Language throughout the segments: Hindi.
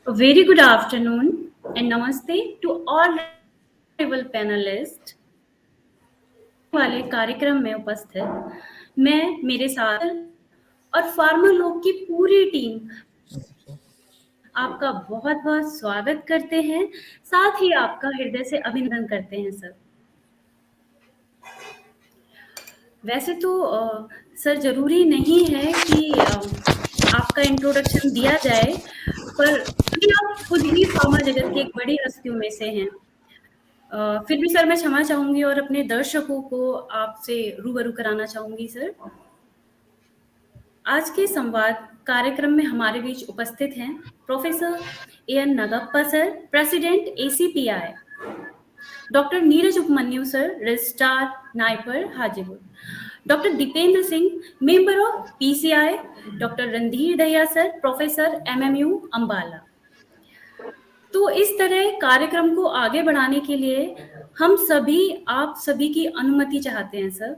A very good afternoon and namaste to all level panelists वाले कार्यक्रम में उपस्थित मैं मेरे साथ और फार्मा लोग की पूरी टीम आपका बहुत-बहुत स्वागत करते हैं, साथ ही आपका हृदय से अभिनंदन करते हैं सर। वैसे तो सर ज़रूरी नहीं है कि आपका इंट्रोडक्शन दिया जाए, पर क्योंकि आप खुद ही फार्मा जगत की एक बड़ी हस्तियों में से हैं। फिर भी सर मैं क्षमा चाहूँगी और अपने दर्शकों को आपसे रूबरू कराना चाहूँगी सर। आज के संवाद कार्यक्रम में हमारे बीच उपस्थित हैं professor A N Nagappa sir, president ACPI, doctor Neeraj Upmanyu sir, registrar NIPER Hajipur, doctor Dipendra Singh, member of PCI, doctor Randhir Dahiya sir, professor MMU Ambala. तो इस तरह कार्यक्रम को आगे बढ़ाने के लिए आप सभी की अनुमति चाहते हैं sir.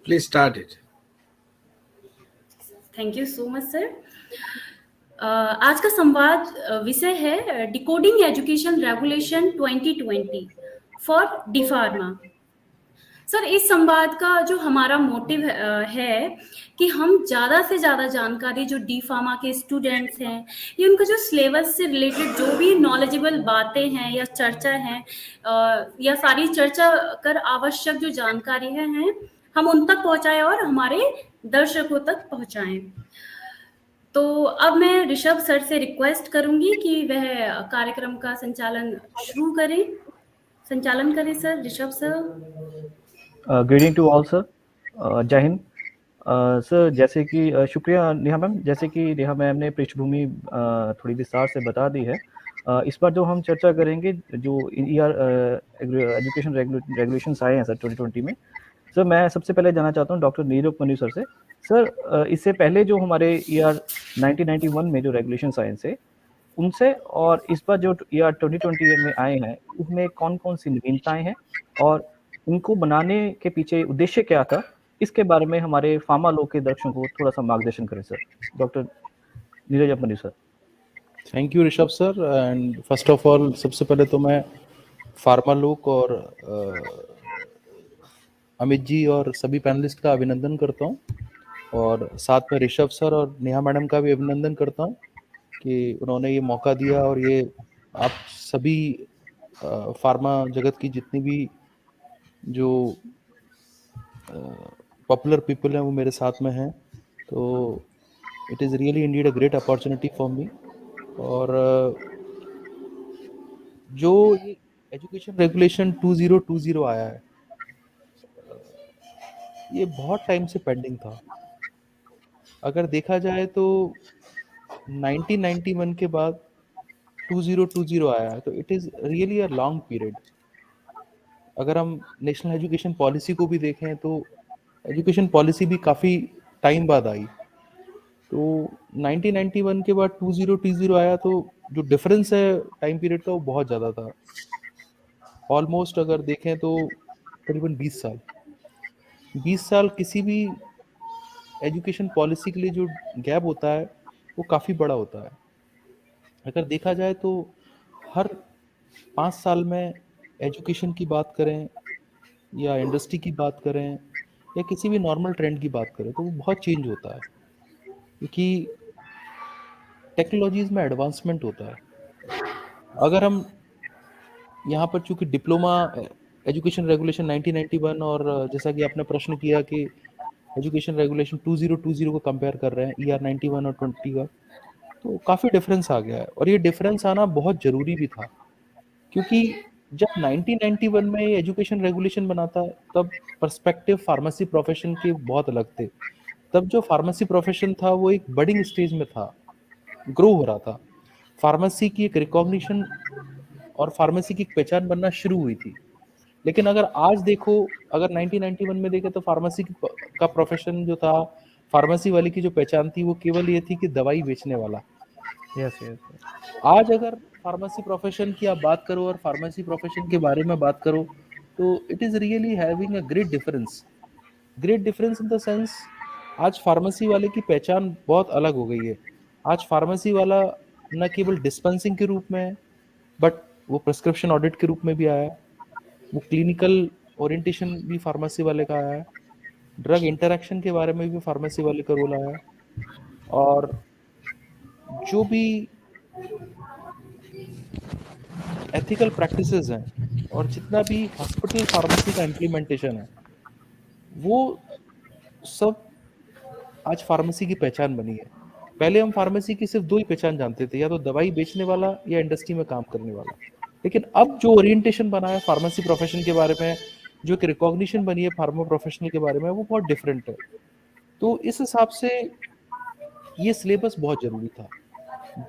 Please start it. Thank you so much sir. आज का संवाद विषय है decoding education regulation 2020 for D pharma. Sir इस संवाद का जो हमारा मोटिव है कि हम ज़्यादा से ज़्यादा जानकारी जो डी फार्मा के स्टूडेंट्स हैं या उनका जो सिलेबस से रिलेटेड जो भी नॉलेजेबल बातें हैं या चर्चा हैं या सारी चर्चा कर आवश्यक जो जानकारी हैं हम उन तक पहुंचाएं और हमारे दर्शकों तक पहुंचाएं। तो अब मैं ऋषभ सर से रिक्वेस्ट करूंगी कि वह कार्यक्रम का संचालन करें sir. Rishabh sir. Greeting to all sir, Jai Hind sir. जैसे कि शुक्रिया नेहा मैम, जैसे कि नेहा मैम ने पृष्ठभूमि थोड़ी विस्तार से बता दी है। इस बार जो हम चर्चा करेंगे जो एजुकेशन रेगुलेशंस आए हैं सर 2020 में। सर मैं सबसे पहले जानना चाहता हूँ डॉक्टर नीरज उपमन्यु सर से। सर इससे पहले जो हमारे ER 1991 में जो रेगुलेशंस आए थे उनसे और इस बार जो ER 2020 में आए हैं उसमें कौन कौन सी नवीनताएं हैं और उनको बनाने के पीछे उद्देश्य क्या था, इसके बारे में हमारे फार्मा लोग के दर्शकों को थोड़ा सा मार्गदर्शन करें sir. Doctor Neeraj Upmanyu sir. Thank you Rishabh sir. And first of all सबसे पहले तो मैं फार्मा लोग और अमित जी और सभी पैनलिस्ट का अभिनंदन करता हूं और साथ में ऋषभ सर और नेहा मैडम का भी अभिनंदन करता हूं कि उन्होंने ये मौका दिया और ये आप सभी फार्मा जगत की जितनी भी जो पॉपुलर पीपल हैं वो मेरे साथ में हैं। तो it is really indeed a great opportunity for me. और जो ये एजुकेशन रेगुलेशन 2020 आया है ये बहुत टाइम से पेंडिंग था। अगर देखा जाए तो 1991 के बाद 2020 आया है, तो it is really a long period. अगर हम नेशनल एजुकेशन पॉलिसी को भी देखें तो एजुकेशन पॉलिसी भी काफ़ी टाइम बाद आई। तो 1991 के बाद 2020 आया तो जो डिफरेंस है टाइम पीरियड का वो बहुत ज़्यादा था। ऑलमोस्ट अगर देखें तो करीबन 20 साल किसी भी एजुकेशन पॉलिसी के लिए जो गैप होता है वो काफ़ी बड़ा होता है। अगर देखा जाए तो हर 5 साल में एजुकेशन की बात करें या इंडस्ट्री की बात करें या किसी भी नॉर्मल ट्रेंड की बात करें तो वो बहुत चेंज होता है क्योंकि टेक्नोलॉजीज़ में एडवांसमेंट होता है। अगर हम यहाँ पर चूँकि डिप्लोमा एजुकेशन रेगुलेशन 1991 और जैसा कि आपने प्रश्न किया कि एजुकेशन रेगुलेशन 2020 को कंपेयर कर रहे हैं ER 91 और 20 का, तो काफ़ी डिफरेंस आ गया है और ये डिफरेंस आना बहुत ज़रूरी भी था क्योंकि जब 1991 में ये एजुकेशन रेगुलेशन बना था तब पर्सपेक्टिव फार्मेसी प्रोफेशन के बहुत अलग थे। तब जो फार्मेसी प्रोफेशन था वो एक बडिंग स्टेज में था, ग्रो हो रहा था। फार्मेसी की एक रिकॉग्निशन और फार्मेसी की एक पहचान बनना शुरू हुई थी। लेकिन अगर आज देखो, अगर 1991 में देखें तो फार्मेसी का प्रोफेशन जो था, फार्मेसी वाले की जो पहचान थी वो केवल ये थी कि दवाई बेचने वाला। यस। आज अगर फार्मेसी प्रोफेशन की आप बात करो और फार्मेसी प्रोफेशन के बारे में बात करो तो it is really having a great difference in the sense आज फार्मेसी वाले की पहचान बहुत अलग हो गई है। आज फार्मेसी वाला न केवल डिस्पेंसिंग के रूप में है, बट वो प्रिस्क्रिप्शन ऑडिट के रूप में भी आया है, वो क्लिनिकल ओरिएंटेशन भी फार्मेसी वाले का आया है, ड्रग इंटरेक्शन के बारे में भी फार्मेसी वाले का रोल आया है, और जो भी एथिकल प्रैक्टिसेस हैं और जितना भी हॉस्पिटल फार्मेसी का इम्प्लीमेंटेशन है, वो सब आज फार्मेसी की पहचान बनी है। पहले हम फार्मेसी की सिर्फ दो ही पहचान जानते थे, या तो दवाई बेचने वाला या इंडस्ट्री में काम करने वाला। लेकिन अब जो ओरिएंटेशन बना है फार्मेसी प्रोफेशन के बारे में, जो एक रिकॉग्निशन बनी है फार्मा प्रोफेशनल के बारे में, वो बहुत डिफरेंट है। तो इस हिसाब से ये सिलेबस बहुत जरूरी था।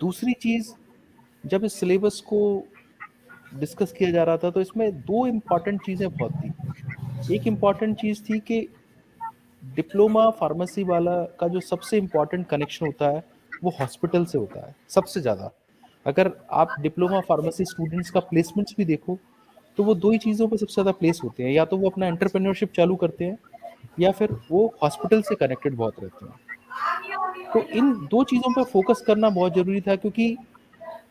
दूसरी चीज, जब इस सिलेबस को डिस्कस किया जा रहा था तो इसमें दो इम्पॉर्टेंट चीजें बहुत थी। एक इम्पॉर्टेंट चीज थी कि डिप्लोमा फार्मेसी वाला का जो सबसे इम्पॉर्टेंट कनेक्शन होता है वो हॉस्पिटल से होता है सबसे ज़्यादा। अगर आप डिप्लोमा फार्मेसी स्टूडेंट्स का प्लेसमेंट्स भी देखो तो वो दो ही चीज़ों पर सबसे ज़्यादा प्लेस होते हैं, या तो वो अपना एंटरप्रेन्योरशिप चालू करते हैं या फिर वो हॉस्पिटल से कनेक्टेड बहुत रहते हैं। तो इन दो चीज़ों पर फोकस करना बहुत ज़रूरी था, क्योंकि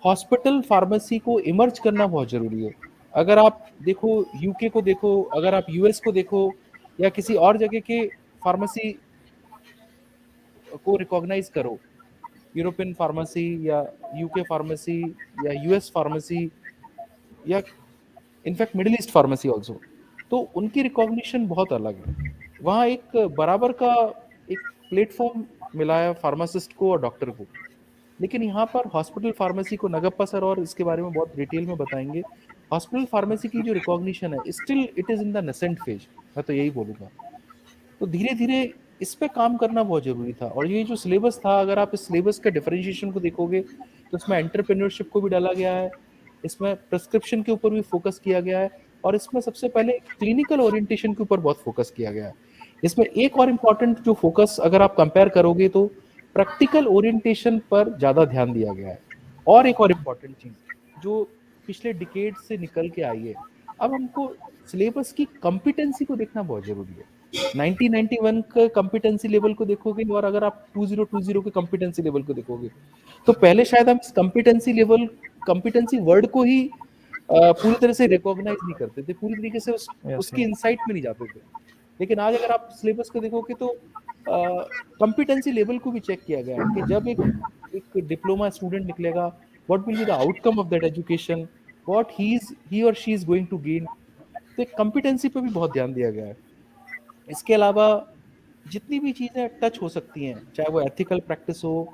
हॉस्पिटल फार्मेसी को इमर्ज करना बहुत ज़रूरी है। अगर आप देखो यूके को देखो, अगर आप यूएस को देखो, या किसी और जगह के फार्मेसी को रिकॉग्नाइज करो, यूरोपियन फार्मेसी या यूके फार्मेसी या यूएस फार्मेसी या in fact middle east pharmacy also, तो उनकी रिकॉग्निशन बहुत अलग है। वहाँ एक बराबर का एक प्लेटफॉर्म मिला है फार्मासिस्ट को और डॉक्टर को। लेकिन यहाँ पर हॉस्पिटल फार्मेसी को नगप्पा सर और इसके बारे में बहुत डिटेल में बताएंगे। हॉस्पिटल फार्मेसी की जो रिकॉग्निशन है still it is in the nascent phase, मैं तो यही बोलूँगा। तो धीरे धीरे इस पे काम करना बहुत जरूरी था। और ये जो सिलेबस था, अगर आप इस सिलेबस के डिफरेंशिएशन को देखोगे तो इसमें एंटरप्रेन्योरशिप को भी डाला गया है, इसमें प्रिस्क्रिप्शन के ऊपर भी फोकस किया गया है, और इसमें सबसे पहले क्लिनिकल ओरिएंटेशन के ऊपर बहुत फोकस किया गया है। इसमें एक और इम्पॉर्टेंट जो फोकस अगर आप कंपेयर करोगे तो प्रैक्टिकल ओरिएंटेशन पर ज़्यादा ध्यान दिया गया है। और एक और इम्पॉर्टेंट चीज़ जो पिछले डिकेड से निकल के आई है, अब हमको सिलेबस की कॉम्पिटेंसी को देखना बहुत जरूरी है। 1991 का कॉम्पिटेंसी लेवल को देखोगे और अगर आप 2020 के कॉम्पिटेंसी लेवल को देखोगे तो पहले शायद हम इस कॉम्पिटेंसी वर्ड को ही पूरी तरह से रिकॉग्नाइज नहीं करते थे, पूरी तरीके से उसकी इनसाइट में नहीं जाते थे। लेकिन आज अगर आप सिलेबस को देखोगे तो कॉम्पिटेंसी लेवल को भी चेक किया गया है कि जब एक डिप्लोमा स्टूडेंट निकलेगा, what will be the outcome of that education, what he और she is going to gain. तो कॉम्पिटेंसी पे भी बहुत ध्यान दिया गया है। इसके अलावा जितनी भी चीज़ें टच हो सकती हैं, चाहे वो एथिकल प्रैक्टिस हो,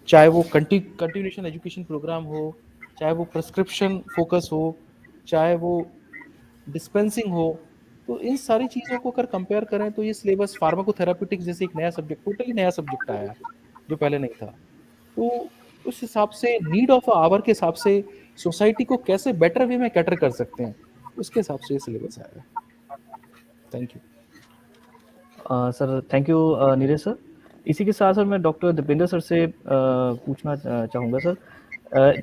चाहे वो कंटिन्यूएशन एजुकेशन प्रोग्राम हो, चाहे वो प्रिस्क्रिप्शन फोकस हो, चाहे वो डिस्पेंसिंग हो, तो इन सारी चीज़ों को अगर कंपेयर करें तो ये सिलेबस फार्माकोथेराप्यूटिक्स जैसे एक नया सब्जेक्ट, टोटली नया सब्जेक्ट आया जो पहले नहीं था। तो उस हिसाब से नीड ऑफ आवर के हिसाब से सोसाइटी को कैसे बेटर वे में कैटर कर सकते हैं, उसके हिसाब से ये सिलेबस आया है। Thank you sir. Thank you Neeraj sir. इसी के साथ सर मैं डॉक्टर दीपेंद्र सर से पूछना चाहूँगा सर।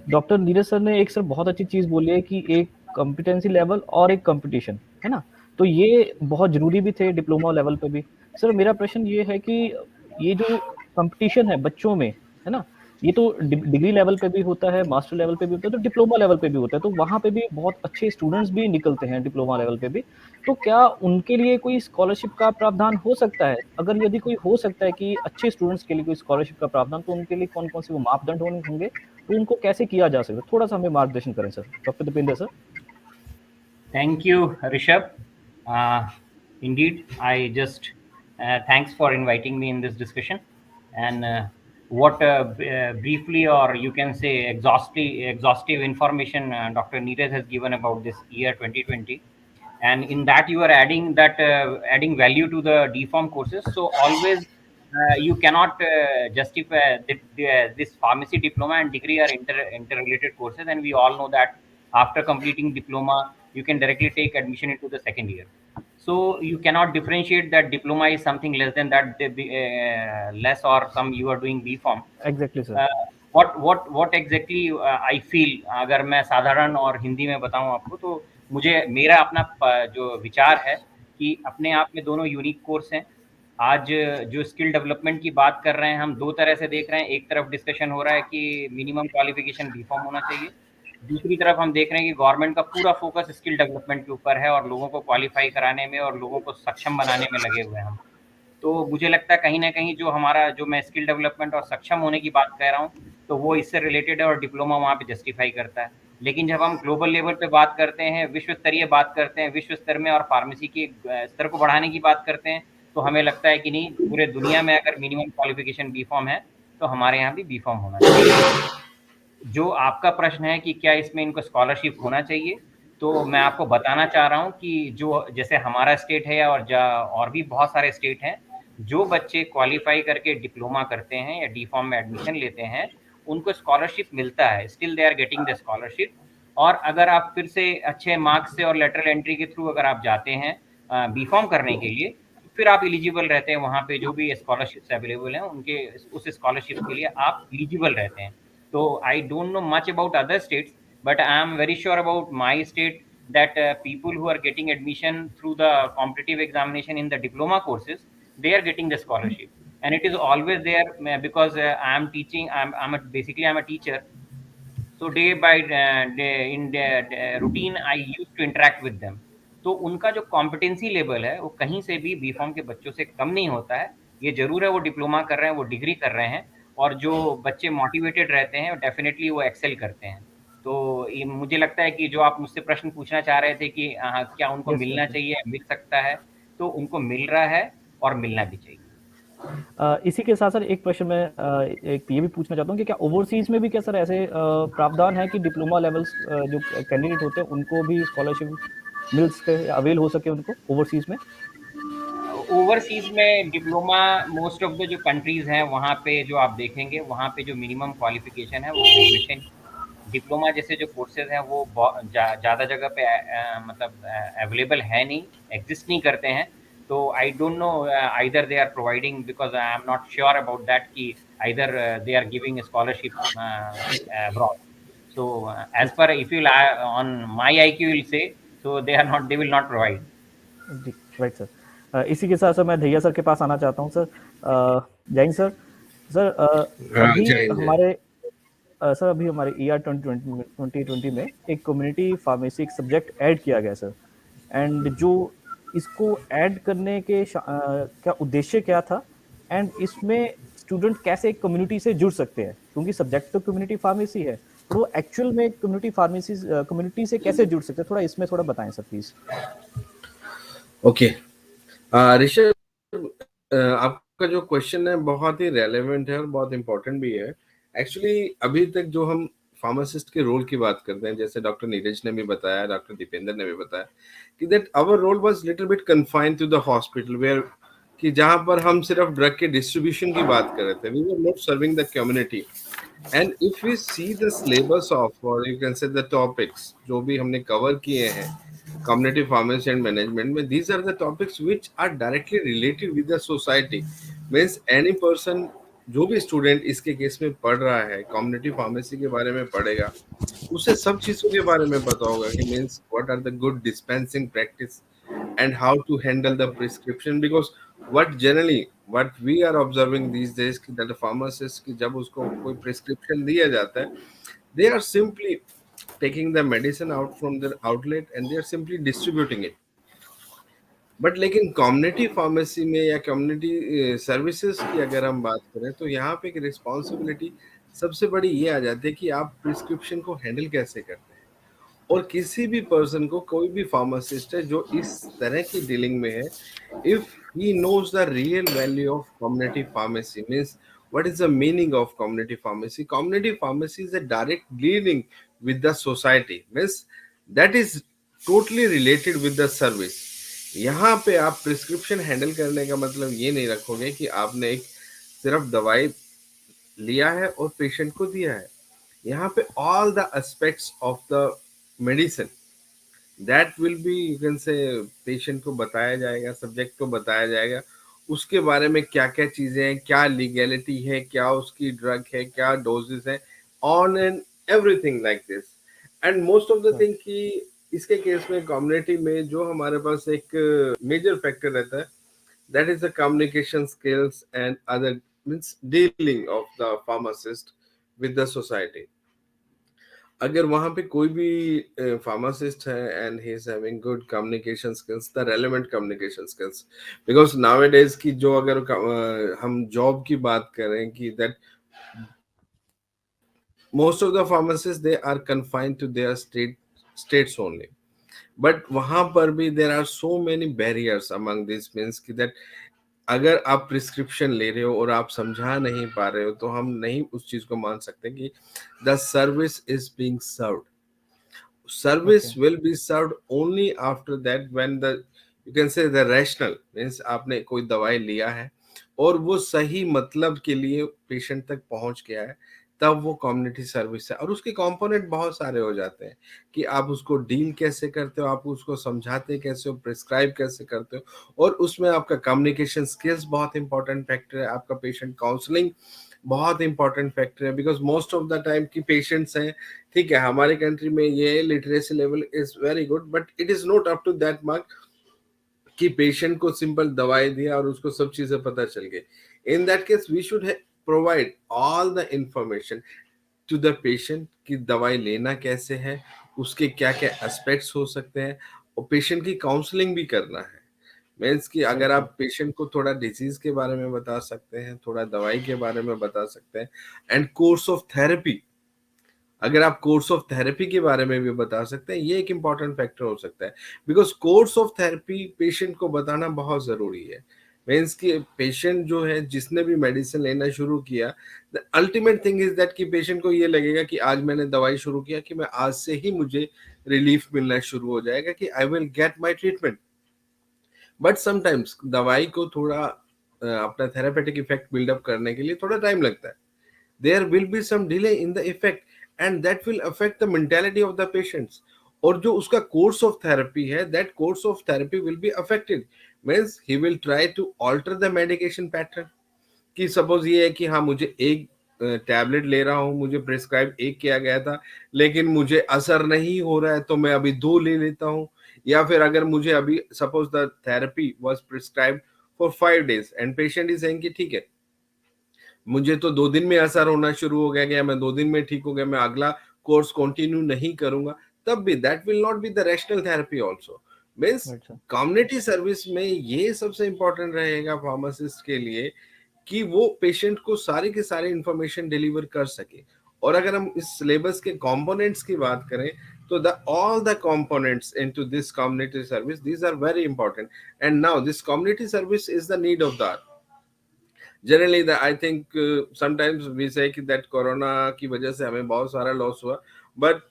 डॉक्टर नीरज सर ने एक सर बहुत अच्छी चीज़ बोली है कि एक कॉम्पिटेंसी लेवल और एक कंपटीशन, है ना, तो ये बहुत ज़रूरी भी थे डिप्लोमा लेवल पे भी। सर मेरा प्रश्न ये है कि ये जो कंपटीशन है बच्चों में, है ना, ये तो डिग्री लेवल पे भी होता है, मास्टर लेवल पे भी होता है, तो डिप्लोमा लेवल पे भी होता है, तो वहाँ पे भी बहुत अच्छे स्टूडेंट्स भी निकलते हैं डिप्लोमा लेवल पे भी। तो क्या उनके लिए कोई स्कॉलरशिप का प्रावधान हो सकता है? अगर यदि कोई हो सकता है कि अच्छे स्टूडेंट्स के लिए कोई स्कॉलरशिप का प्रावधान, तो उनके लिए कौन-कौन से वो मापदंड होंगे, तो उनको कैसे किया जा सकता है? थोड़ा-सा हमें मार्गदर्शन करें sir. Doctor Dipendra sir. Thank you, Rishabh. Indeed, I just thanks for inviting me in this discussion. And what briefly, or you can say exhaustive information Dr. Neeraj has given about this year 2020. And in that you are adding adding value to the DPharm courses. So always you cannot justify this pharmacy diploma and degree are interrelated courses, and we all know that after completing diploma you can directly take admission into the second year. So you cannot differentiate that diploma is something less than that, less, or some you are doing BPharm. Exactly sir. what exactly I feel, अगर मैं साधारण और हिंदी में बताऊं आपको, तो मुझे मेरा अपना जो विचार है कि अपने आप में दोनों यूनिक कोर्स हैं। आज जो स्किल डेवलपमेंट की बात कर रहे हैं, हम दो तरह से देख रहे हैं। एक तरफ डिस्कशन हो रहा है कि मिनिमम क्वालिफिकेशन बीकॉम होना चाहिए, दूसरी तरफ हम देख रहे हैं कि गवर्नमेंट का पूरा फोकस स्किल डेवलपमेंट के ऊपर है और लोगों को क्वालिफाई कराने में और लोगों को सक्षम बनाने में लगे हुए हैं हम। तो मुझे लगता है कहीं न कहीं जो मैं स्किल डेवलपमेंट और सक्षम होने की बात कह रहा हूँ, तो वो इससे रिलेटेड है और डिप्लोमा वहाँ पे जस्टिफ़ाई करता है। लेकिन जब हम ग्लोबल लेवल पे बात करते हैं, विश्व स्तरीय बात करते हैं, विश्व स्तर में और फार्मेसी के स्तर को बढ़ाने की बात करते हैं, तो हमें लगता है कि नहीं, पूरे दुनिया में अगर मिनिमम क्वालिफ़िकेशन बी.कॉम है, तो हमारे यहाँ भी बी.कॉम होना चाहिए। जो आपका प्रश्न है कि क्या इसमें इनको स्कॉलरशिप होना चाहिए, तो मैं आपको बताना चाह रहा हूँ कि जो जैसे हमारा स्टेट है और भी बहुत सारे स्टेट हैं, जो बच्चे क्वालिफ़ाई करके डिप्लोमा करते हैं या डी.फार्म में एडमिशन लेते हैं, उनको स्कॉलरशिप मिलता है, still they are getting the scholarship. और अगर आप फिर से अच्छे मार्क्स से और लेटरल एंट्री के थ्रू अगर आप जाते हैं बी.फार्म करने के लिए, फिर आप एलिजिबल रहते हैं, वहाँ पे जो भी स्कॉलरशिप्स अवेलेबल हैं, उनके उस स्कॉलरशिप के लिए आप एलिजिबल रहते हैं। So I don't know much about other states, but I am very sure about my state that people who are getting admission through the competitive examination in the diploma courses, they are getting the scholarship, and it is always there because I am teaching. Basically I'm a teacher, so day by day in the routine I used to interact with them. तो उनका जो कॉम्पिटेंसी लेवल है वो कहीं से भी बी.फार्म के बच्चों से कम नहीं होता है। ये जरूर है वो डिप्लोमा कर रहे हैं, वो डिग्री कर रहे हैं, और जो बच्चे मोटिवेटेड रहते हैं डेफिनेटली वो एक्सेल करते हैं। तो ये मुझे लगता है कि जो आप मुझसे प्रश्न पूछना चाह रहे थे कि क्या उनको Yes, मिलना sir. चाहिए, मिल सकता है, तो उनको मिल रहा है और मिलना भी चाहिए। इसी के साथ सर एक प्रश्न मैं एक ये भी पूछना चाहता हूँ कि क्या ओवरसीज में भी क्या सर ऐसे प्रावधान है कि डिप्लोमा लेवल्स जो कैंडिडेट होते हैं उनको भी स्कॉलरशिप मिल सके, अवेल हो सके उनको ओवरसीज में? ओवरसीज में डिप्लोमा मोस्ट ऑफ द जो कंट्रीज हैं वहाँ पे जो आप देखेंगे, वहाँ पे जो मिनिमम क्वालिफिकेशन है वो ग्रेजुएशन। डिप्लोमा जैसे जो कोर्सेज हैं वो ज़्यादा जगह पे मतलब अवेलेबल है नहीं, एग्जिस्ट नहीं करते हैं। तो I don't know either they are providing, because I am not sure about that कि either they are giving scholarship abroad. So as per if you on my IQ will say, so they will not provide. जी, राइट सर। इसी के साथ सर मैं धैया सर के पास आना चाहता हूँ सर। जैन सर, सर अभी जय हिंद। हमारे सर अभी हमारे ER 2020 में एक कम्युनिटी फार्मेसी एक सब्जेक्ट ऐड किया गया सर, एंड जो इसको ऐड करने के क्या उद्देश्य क्या था, एंड इसमें स्टूडेंट कैसे एक कम्युनिटी से जुड़ सकते हैं, क्योंकि सब्जेक्ट तो कम्युनिटी फार्मेसी है, तो वो एक्चुअल में कम्युनिटी से कैसे जुड़ सकते हैं, थोड़ा इसमें थोड़ा बताएं सर प्लीज। ओके ऋषभ, आपका जो क्वेश्चन है बहुत ही रेलेवेंट है और बहुत इंपॉर्टेंट भी है। एक्चुअली अभी तक जो हम फार्मासिस्ट के रोल की बात करते हैं, जैसे डॉक्टर नीरज ने भी बताया, डॉक्टर दीपेंद्र ने भी बताया कि that our role was little bit confined to the hospital, where कि जहां पर हम सिर्फ ड्रग के डिस्ट्रीब्यूशन की बात कर रहे थे, we were not serving the community. And if we see the syllabus of, और you can say the topics जो भी हमने कवर किए हैं community pharmacy and management में, these are the topics which are directly related with the society, means any person, जो भी स्टूडेंट इसके केस में पढ़ रहा है, कम्युनिटी फार्मेसी के बारे में पढ़ेगा, उसे सब चीजों के बारे में पता होगा कि means what are the good dispensing practice and how to handle the prescription, because what we are observing these days कि दैट फार्मासिस्ट की जब उसको कोई प्रिस्क्रिप्शन दिया जाता है, they are simply taking the medicine out from their outlet and they are simply distributing it. But लेकिन कम्युनिटी फार्मेसी में या कम्युनिटी सर्विसेज की अगर हम बात करें तो यहाँ पे एक रिस्पॉन्सिबिलिटी सबसे बड़ी ये आ जाती है कि आप प्रिस्क्रिप्शन को हैंडल कैसे करते हैं। और किसी भी पर्सन को, कोई भी फार्मासिस्ट है जो इस तरह की डीलिंग में है, if he knows the real value of community pharmacy, means what is the meaning of community pharmacy? Community pharmacy is a direct dealing with the society, means that is totally related with the service. यहाँ पे आप प्रिस्क्रिप्शन हैंडल करने का मतलब ये नहीं रखोगे कि आपने एक सिर्फ दवाई लिया है और पेशेंट को दिया है। यहाँ पे all the aspects of the medicine that will B, you can से, पेशेंट को बताया जाएगा, सब्जेक्ट को बताया जाएगा, उसके बारे में क्या क्या चीजें हैं, क्या लीगैलिटी है, क्या उसकी ड्रग है, क्या डोजेस है, on and everything like this. And most of the thing कि इसके केस में कम्युनिटी में जो हमारे पास एक मेजर फैक्टर रहता है that is the communication skills and other means dealing of the pharmacist with the society. अगर वहां पे कोई भी फार्मासिस्ट है and he is having good communication skills, the relevant communication skills, because nowadays की जो अगर हम जॉब की बात करें कि that most of the pharmacists they are confined to their states only, but वहां पर भी there are so many barriers among these means कि that अगर आप प्रिस्क्रिप्शन ले रहे हो और आप समझा नहीं पा रहे हो तो हम नहीं उस चीज को मान सकते कि the service is being served. Service Okay. will be served only after that when the you can say the rational means आपने कोई दवाई लिया है और वो सही मतलब के लिए पेशेंट तक पहुंच गया है, तब वो कम्युनिटी सर्विस है। और उसके कंपोनेंट बहुत सारे हो जाते हैं कि आप उसको डील कैसे करते हो, आप उसको समझाते कैसे हो, प्रिस्क्राइब कैसे करते हो, और उसमें आपका कम्युनिकेशन स्किल्स बहुत इंपॉर्टेंट फैक्टर है, आपका पेशेंट काउंसलिंग बहुत इंपॉर्टेंट फैक्टर है। Because most of the time की पेशेंट्स हैं, ठीक है, हमारे कंट्री में ये literacy level is very good but it is not up to that mark कि पेशेंट को सिंपल दवाई दिया और उसको सब चीजें पता चल गई। In that case we should provide all the information to the patient कि दवाई लेना कैसे है, उसके क्या क्या एस्पेक्ट्स हो सकते हैं, और पेशेंट की काउंसलिंग भी करना है। मीन्स कि अगर आप पेशेंट को थोड़ा डिजीज के बारे में बता सकते हैं, थोड़ा दवाई के बारे में बता सकते हैं, एंड कोर्स ऑफ थेरेपी, अगर आप कोर्स ऑफ थेरेपी के बारे में भी बता सकते हैं, ये एक इंपॉर्टेंट फैक्टर हो सकता है। Because course of therapy patient को बताना बहुत जरूरी है। मीन्स कि पेशेंट जो है जिसने भी मेडिसिन लेना शुरू किया, the ultimate thing is that कि पेशेंट को ये लगेगा कि आज मैंने दवाई शुरू किया कि मैं आज से ही मुझे रिलीफ मिलना शुरू हो जाएगा, कि I will get my treatment. But sometimes दवाई को थोड़ा अपना थेरापेटिक इफेक्ट बिल्डअप करने के लिए थोड़ा टाइम लगता है। There will be some delay in the effect and that will affect the mentality of the patients. और जो उसका कोर्स ऑफ थेरेपी है, that course of therapy will be affected. Means he will try to alter the medication pattern, कि सपोज ये है कि हाँ मुझे एक टैबलेट ले रहा हूँ, मुझे प्रिस्क्राइब एक किया गया था लेकिन मुझे असर नहीं हो रहा है तो मैं अभी 2 ले लेता हूँ। या फिर अगर मुझे अभी suppose the therapy was prescribed for 5 days and patient is saying कि ठीक है मुझे तो 2 दिन में असर होना शुरू हो गया, मैं 2 दिन में ठीक हो गया, मैं अगला कोर्स कंटिन्यू नहीं करूंगा, तब भी that will not be the rational therapy also. Means community service में ये सबसे इंपॉर्टेंट रहेगा फार्मासिस्ट के लिए कि वो पेशेंट को सारी की सारी इंफॉर्मेशन डिलीवर कर सके। और अगर हम इस सिलेबस के कंपोनेंट्स की बात करें तो the all the components into this community service, these are very important and now this community service is the need of the generally I think sometimes we say that corona की वजह से हमें बहुत सारा लॉस हुआ, but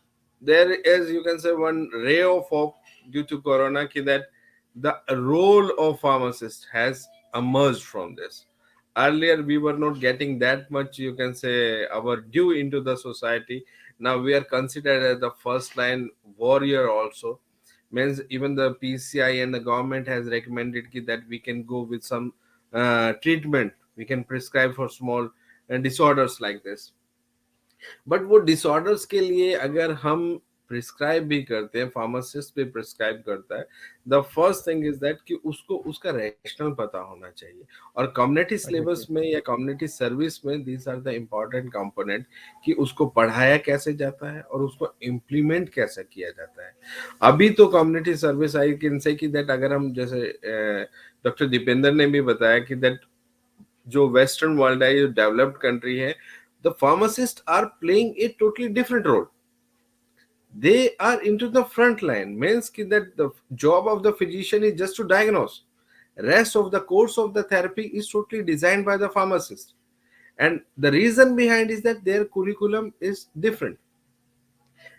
there is you can say one ray of hope due to corona कि that the role of pharmacist has emerged from this. Earlier we were not getting that much, you can say, our due into the society. Now we are considered as the first line warrior also. Means even the PCI and the government has recommended that we can go with some treatment, we can prescribe for small disorders like this. But वो डिसऑर्डर्स के लिए अगर हम प्रिस्क्राइब भी करते हैं, फार्मासिस्ट भी प्रिस्क्राइब करता है, the first thing is that कि उसको उसका रैशनल पता होना चाहिए। और कम्युनिटी सिलेबस में या कम्युनिटी सर्विस में these are the important component कि उसको पढ़ाया कैसे जाता है और उसको इम्प्लीमेंट कैसे किया जाता है। अभी तो community service I can say कि दैट अगर हम जैसे डॉक्टर दीपेंद्र ने भी बताया कि दैट जो वेस्टर्न वर्ल्ड है, जो डेवलप्ड कंट्री है, the pharmacists are playing a totally different role. They are into the front line, means that the job of the physician is just to diagnose. Rest of the course of the therapy is totally designed by the pharmacist. And the reason behind is that their curriculum is different.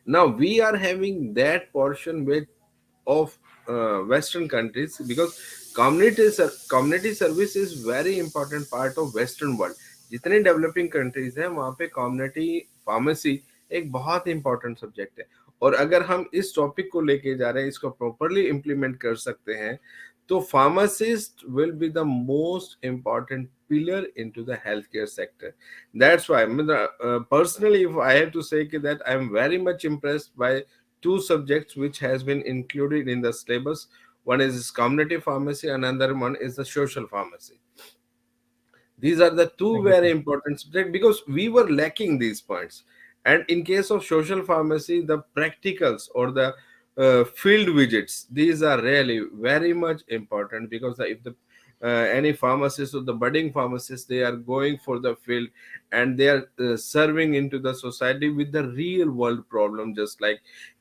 Now we are having that portion with of Western countries because community service is very important part of Western world. जितने डेवलपिंग कंट्रीज हैं वहां पे कम्युनिटी फार्मेसी एक बहुत इंपॉर्टेंट सब्जेक्ट है। और अगर हम इस टॉपिक को लेके जा रहे हैं, इसको प्रॉपरली इम्प्लीमेंट कर सकते हैं, तो pharmacist will be the most important pillar into the health care sector. That's why personally if I have to say that I am very much impressed by two subjects which has been included in the syllabus. One is community pharmacy, another one is the social pharmacy. These are the two very important subjects because we were lacking these points. And in case of social pharmacy, the practicals or the field visits, these are really very much important because if the any pharmacist or the budding pharmacist, they are going for the field and they are serving into the society with the real world problem, just like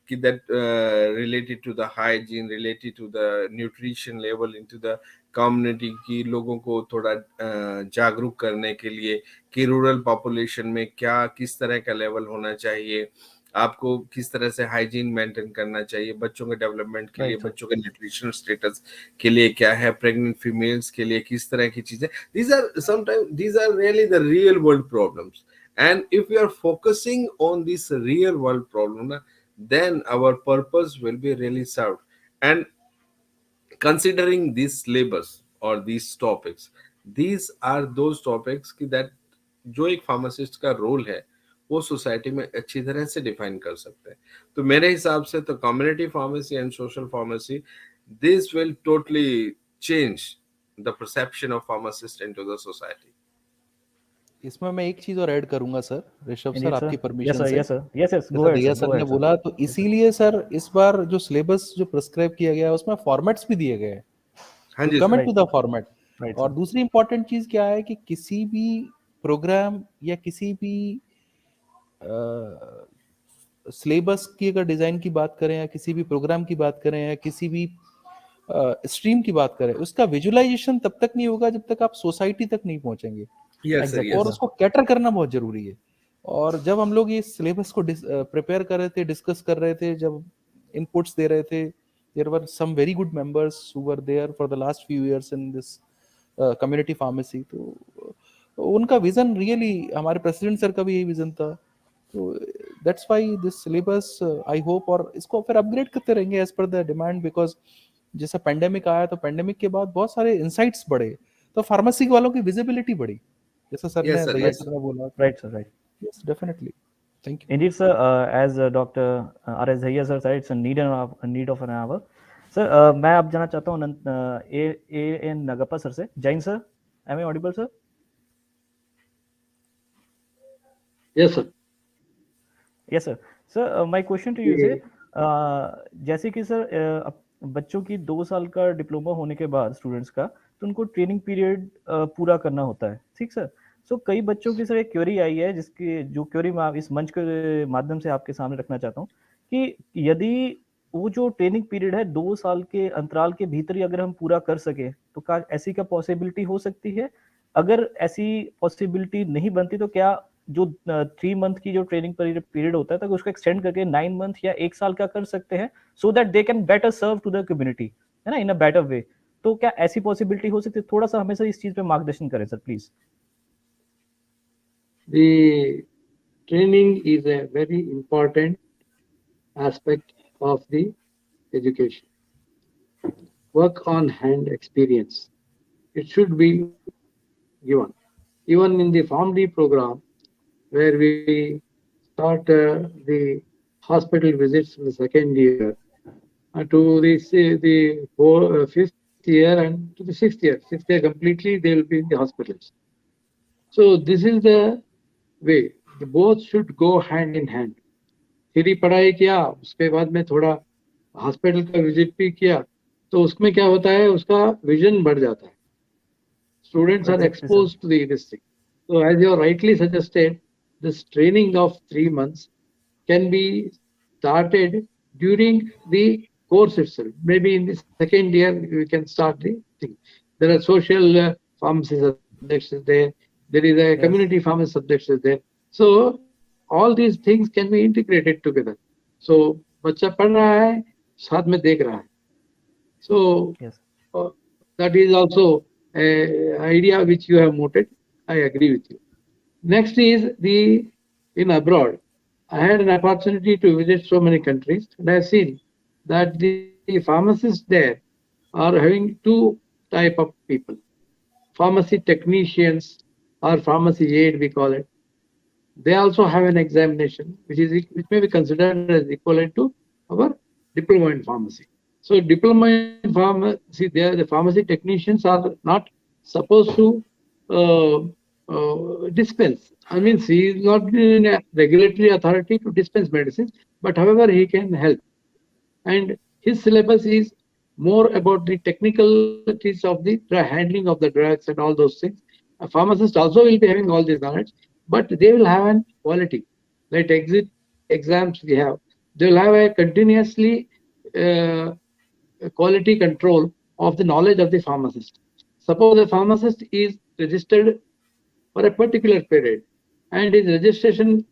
that related to the hygiene, related to the nutrition level into the community की लोगों को थोड़ा जागरूक करने के लिए कि रूरल पॉपुलेशन में क्या किस तरह का लेवल होना चाहिए, आपको किस तरह से हाइजीन मेंटेन करना चाहिए, बच्चों के डेवलपमेंट के लिए, बच्चों के न्यूट्रिशनल स्टेटस के लिए क्या है, प्रेग्नेंट फीमेल्स के लिए किस तरह की चीजें. these are really the real world problems, and if we are focusing on this real world problem, then our purpose will be really served. And considering these syllabus or these topics, these are those topics कि that जो एक फार्मासिस्ट का रोल है वो सोसाइटी में अच्छी तरह से डिफाइन कर सकते हैं. तो मेरे हिसाब से तो community pharmacy and social pharmacy, this will totally change the perception of pharmacist into the society. इसमें मैं एक चीज और ऐड करूंगा सर, ऋषभ सर आपकी परमिशन से. यस गो जैसा सर ने बोला, तो इसीलिए सर इस बार जो सिलेबस जो प्रिस्क्राइब किया गया है उसमें फॉर्मेट्स भी दिए गए हैं. हाँ जी, कमिट टू द फॉर्मेट. और दूसरी इंपॉर्टेंट चीज क्या है कि किसी भी प्रोग्राम या किसी भी सिलेबस की अगर डिजाइन की बात करें या किसी भी प्रोग्राम की बात करें या किसी भी स्ट्रीम की बात करें, उसका विजुअलाइजेशन तब तक नहीं होगा जब तक आप सोसाइटी तक नहीं पहुंचेंगे. और उसको कैटर करना बहुत जरूरी है. और जब हम लोग ये सिलेबस को प्रिपेयर कर रहे थे, डिस्कस कर रहे थे, जब इनपुट्स दे रहे थे, there were some very good members who were there for the last few years in this community pharmacy. तो उनका विजन रियली, हमारे प्रेसिडेंट सर का भी यही विजन था. तो that's why this syllabus I hope, और इसको फिर अपग्रेड करते रहेंगे as per the demand, because जैसा पेंडेमिक आया तो पेंडेमिक के बाद बहुत सारे इंसाइट्स बढ़े, तो फार्मेसी वालों की विजिबिलिटी बढ़ी, जैसा सर ने बोला. Right sir, right. Yes, definitely. Thank you. Indeed, sir. As Dr. R.S. Zahia sir said, it's a need of an hour. Sir, मैं अब जाना चाहता हूँ A.N. Nagappa sir से. Jain sir, am I audible sir? Yes sir. Yes sir. Sir, my question to you is, जैसे कि सर बच्चों की 2 साल का डिप्लोमा होने के बाद स्टूडेंट्स का, तो उनको ट्रेनिंग पीरियड पूरा करना होता है, ठीक सर. सो कई बच्चों की सर एक क्वेरी आई है, जिसकी जो क्वेरी मैं इस मंच के माध्यम से आपके सामने रखना चाहता हूँ कि यदि वो जो ट्रेनिंग पीरियड है 2 साल के अंतराल के भीतर ही अगर हम पूरा कर सके, तो क्या ऐसी क्या पॉसिबिलिटी हो सकती है? अगर ऐसी पॉसिबिलिटी नहीं बनती तो क्या जो 3 मंथ की जो ट्रेनिंग पीरियड होता है तो उसको एक्सटेंड करके 9 मंथ या 1 साल का कर सकते हैं, so that they can better serve to the community, है ना, इन अ बेटर वे. तो क्या ऐसी पॉसिबिलिटी हो सकती है? थोड़ा सा हमें सर इस चीज पे मार्गदर्शन करें sir please. The training is a very important aspect of the education. Work on hand experience, it should be given. Even in the PharmD program, where we start the hospital visits in the second year to the 5th year and to the 6th year. 6th year completely they will be in the hospitals. So this is the way. The both should go hand in hand. Theory पढ़ाई किया, उसके बाद में थोड़ा हॉस्पिटल का विजिट भी किया, तो उसमें क्या होता है, उसका विजन बढ़ जाता है. Students are exposed to this thing. So as you rightly suggested, this training of 3 months can be started during the course itself. Maybe in the second year we can start the thing. There are social pharmacy subjects there. There is a community pharmacy subjects there. So all these things can be integrated together. So बच्चा पढ़ रहा है, साथ में देख रहा है. So that is also an idea which you have noted. I agree with you. Next is in abroad. I had an opportunity to visit so many countries, and I have seen that the pharmacists there are having 2 type of people: pharmacy technicians or pharmacy aide, we call it. They also have an examination which may be considered as equivalent to our diploma in pharmacy. So diploma in pharmacy, the pharmacy technicians are not supposed to dispense. I mean, he is not in a regulatory authority to dispense medicines, but however he can help. And his syllabus is more about the technicalities of the handling of the drugs and all those things. A pharmacist also will be having all this knowledge, but they will have an quality. Like exit exams we have, they will have a continuously quality control of the knowledge of the pharmacist. Suppose the pharmacist is registered for a particular period and his registration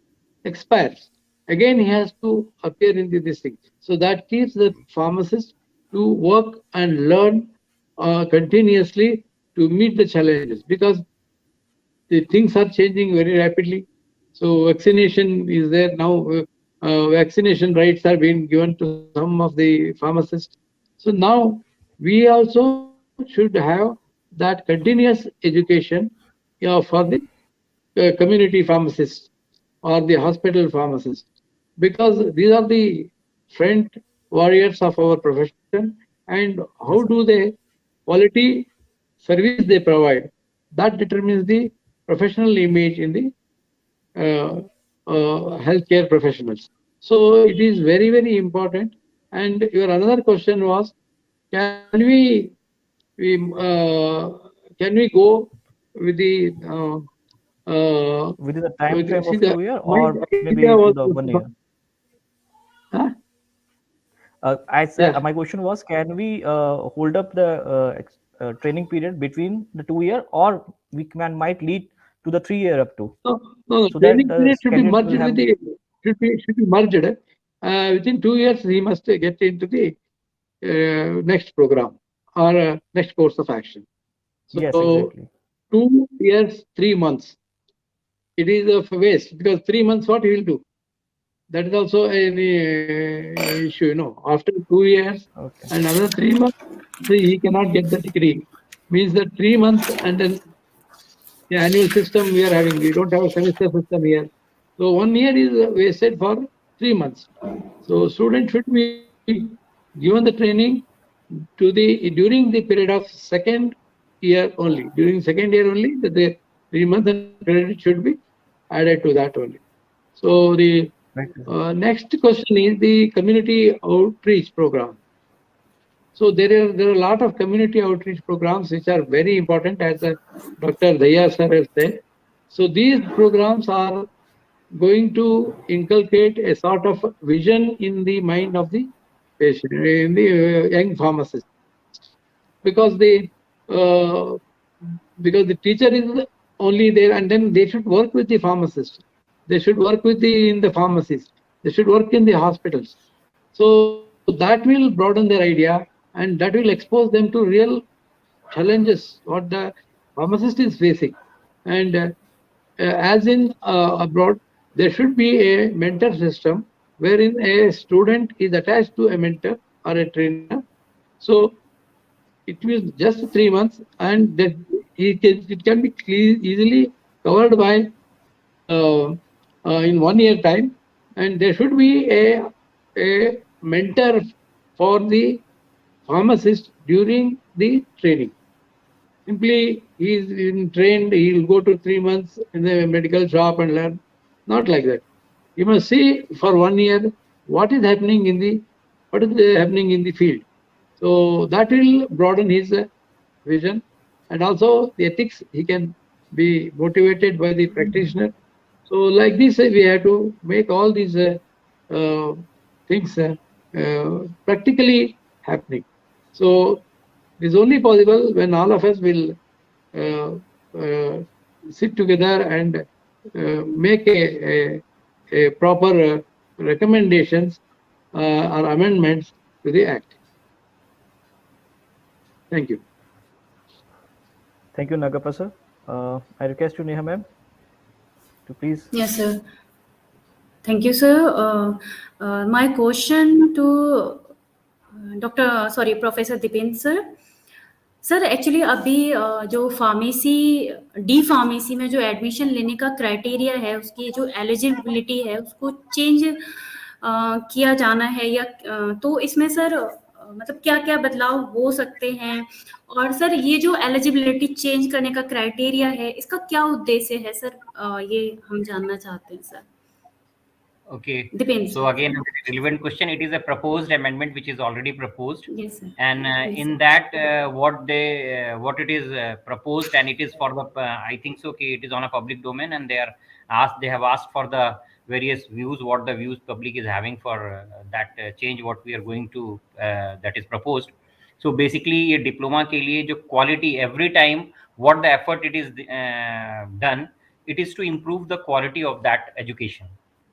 expires, again he has to appear in this thing. So that keeps the pharmacist to work and learn continuously to meet the challenges, because the things are changing very rapidly. So vaccination is there now. Vaccination rights are being given to some of the pharmacists. So now we also should have that continuous education for the community pharmacists or the hospital pharmacists, because these are the front warriors of our profession. And how do they quality service they provide, that determines the professional image in the healthcare professionals. So it is very, very important. And your another question was, can we go with the within the time frame see of the 2 years my or maybe idea to was the 1 year? Huh? I said Yeah. my question was, can we hold up the training period between the 2 year, or we might lead to the 3 year up to, No, so that training the period should be candidate merged will have. with the should be merged. Within 2 years, he must get into the next program or next course of action. So Yes, exactly. 2 years, 3 months. It is a waste, because 3 months what he will do? That is also an issue, you know. After 2 years Okay. and another 3 months, he cannot get the degree. Means that 3 months and then the annual system we are having. We don't have a semester system here. So 1 year is wasted for 3 months. So student should be given the training to the during the period of second year only. During second year only, the 3 months and credit should be added to that only. So the Right. next question is the community outreach program. So there are a lot of community outreach programs which are very important, as Dr. Daya sir has said. So these programs are going to inculcate a sort of vision in the mind of the patient, in the young pharmacist, because uh, the teacher is only there, and then they should work with the pharmacist. They should work with in the pharmacies. They should work in the hospitals. So that will broaden their idea, and that will expose them to real challenges what the pharmacist is facing. And as in abroad, there should be a mentor system wherein a student is attached to a mentor or a trainer. So it will just 3 months, and that it can be easily covered by in 1 year time. And there should be a mentor for the pharmacist during the training. Simply he is trained, he will go to 3 months in the medical shop and learn. Not like that. You must see for 1 year what is happening in the field. So that will broaden his vision, and also the ethics. He can be motivated by the practitioner. So like this, we have to make all these things practically happening. So it is only possible when all of us will sit together and make a proper recommendations or amendments to the act. Thank you. Thank you, Nagappa sir. I request you, Neha ma'am, to please. Yes, sir. Thank you, sir. My question to Professor Dipendra sir. Sir actually अभी जो फार्मेसी डी फार्मेसी में जो एडमिशन लेने का क्राइटेरिया है, उसकी जो एलिजिबिलिटी है उसको चेंज किया जाना है, या तो इसमें सर मतलब क्या क्या बदलाव हो सकते हैं, और सर ये जो एलिजिबिलिटी चेंज करने का क्राइटेरिया है इसका क्या उद्देश्य है सर, ये हम जानना चाहते हैं sir. Okay. Depends. So again, a very relevant question. It is a proposed amendment which is already proposed, Yes sir. and Yes, in sir. that what it is proposed, and it is for the I think so. Okay, it is on a public domain, and they have asked for the various views, what the views public is having for that change, what we are going to that is proposed. So basically, ये diploma के लिए जो quality every time what the effort it is done, it is to improve the quality of that education.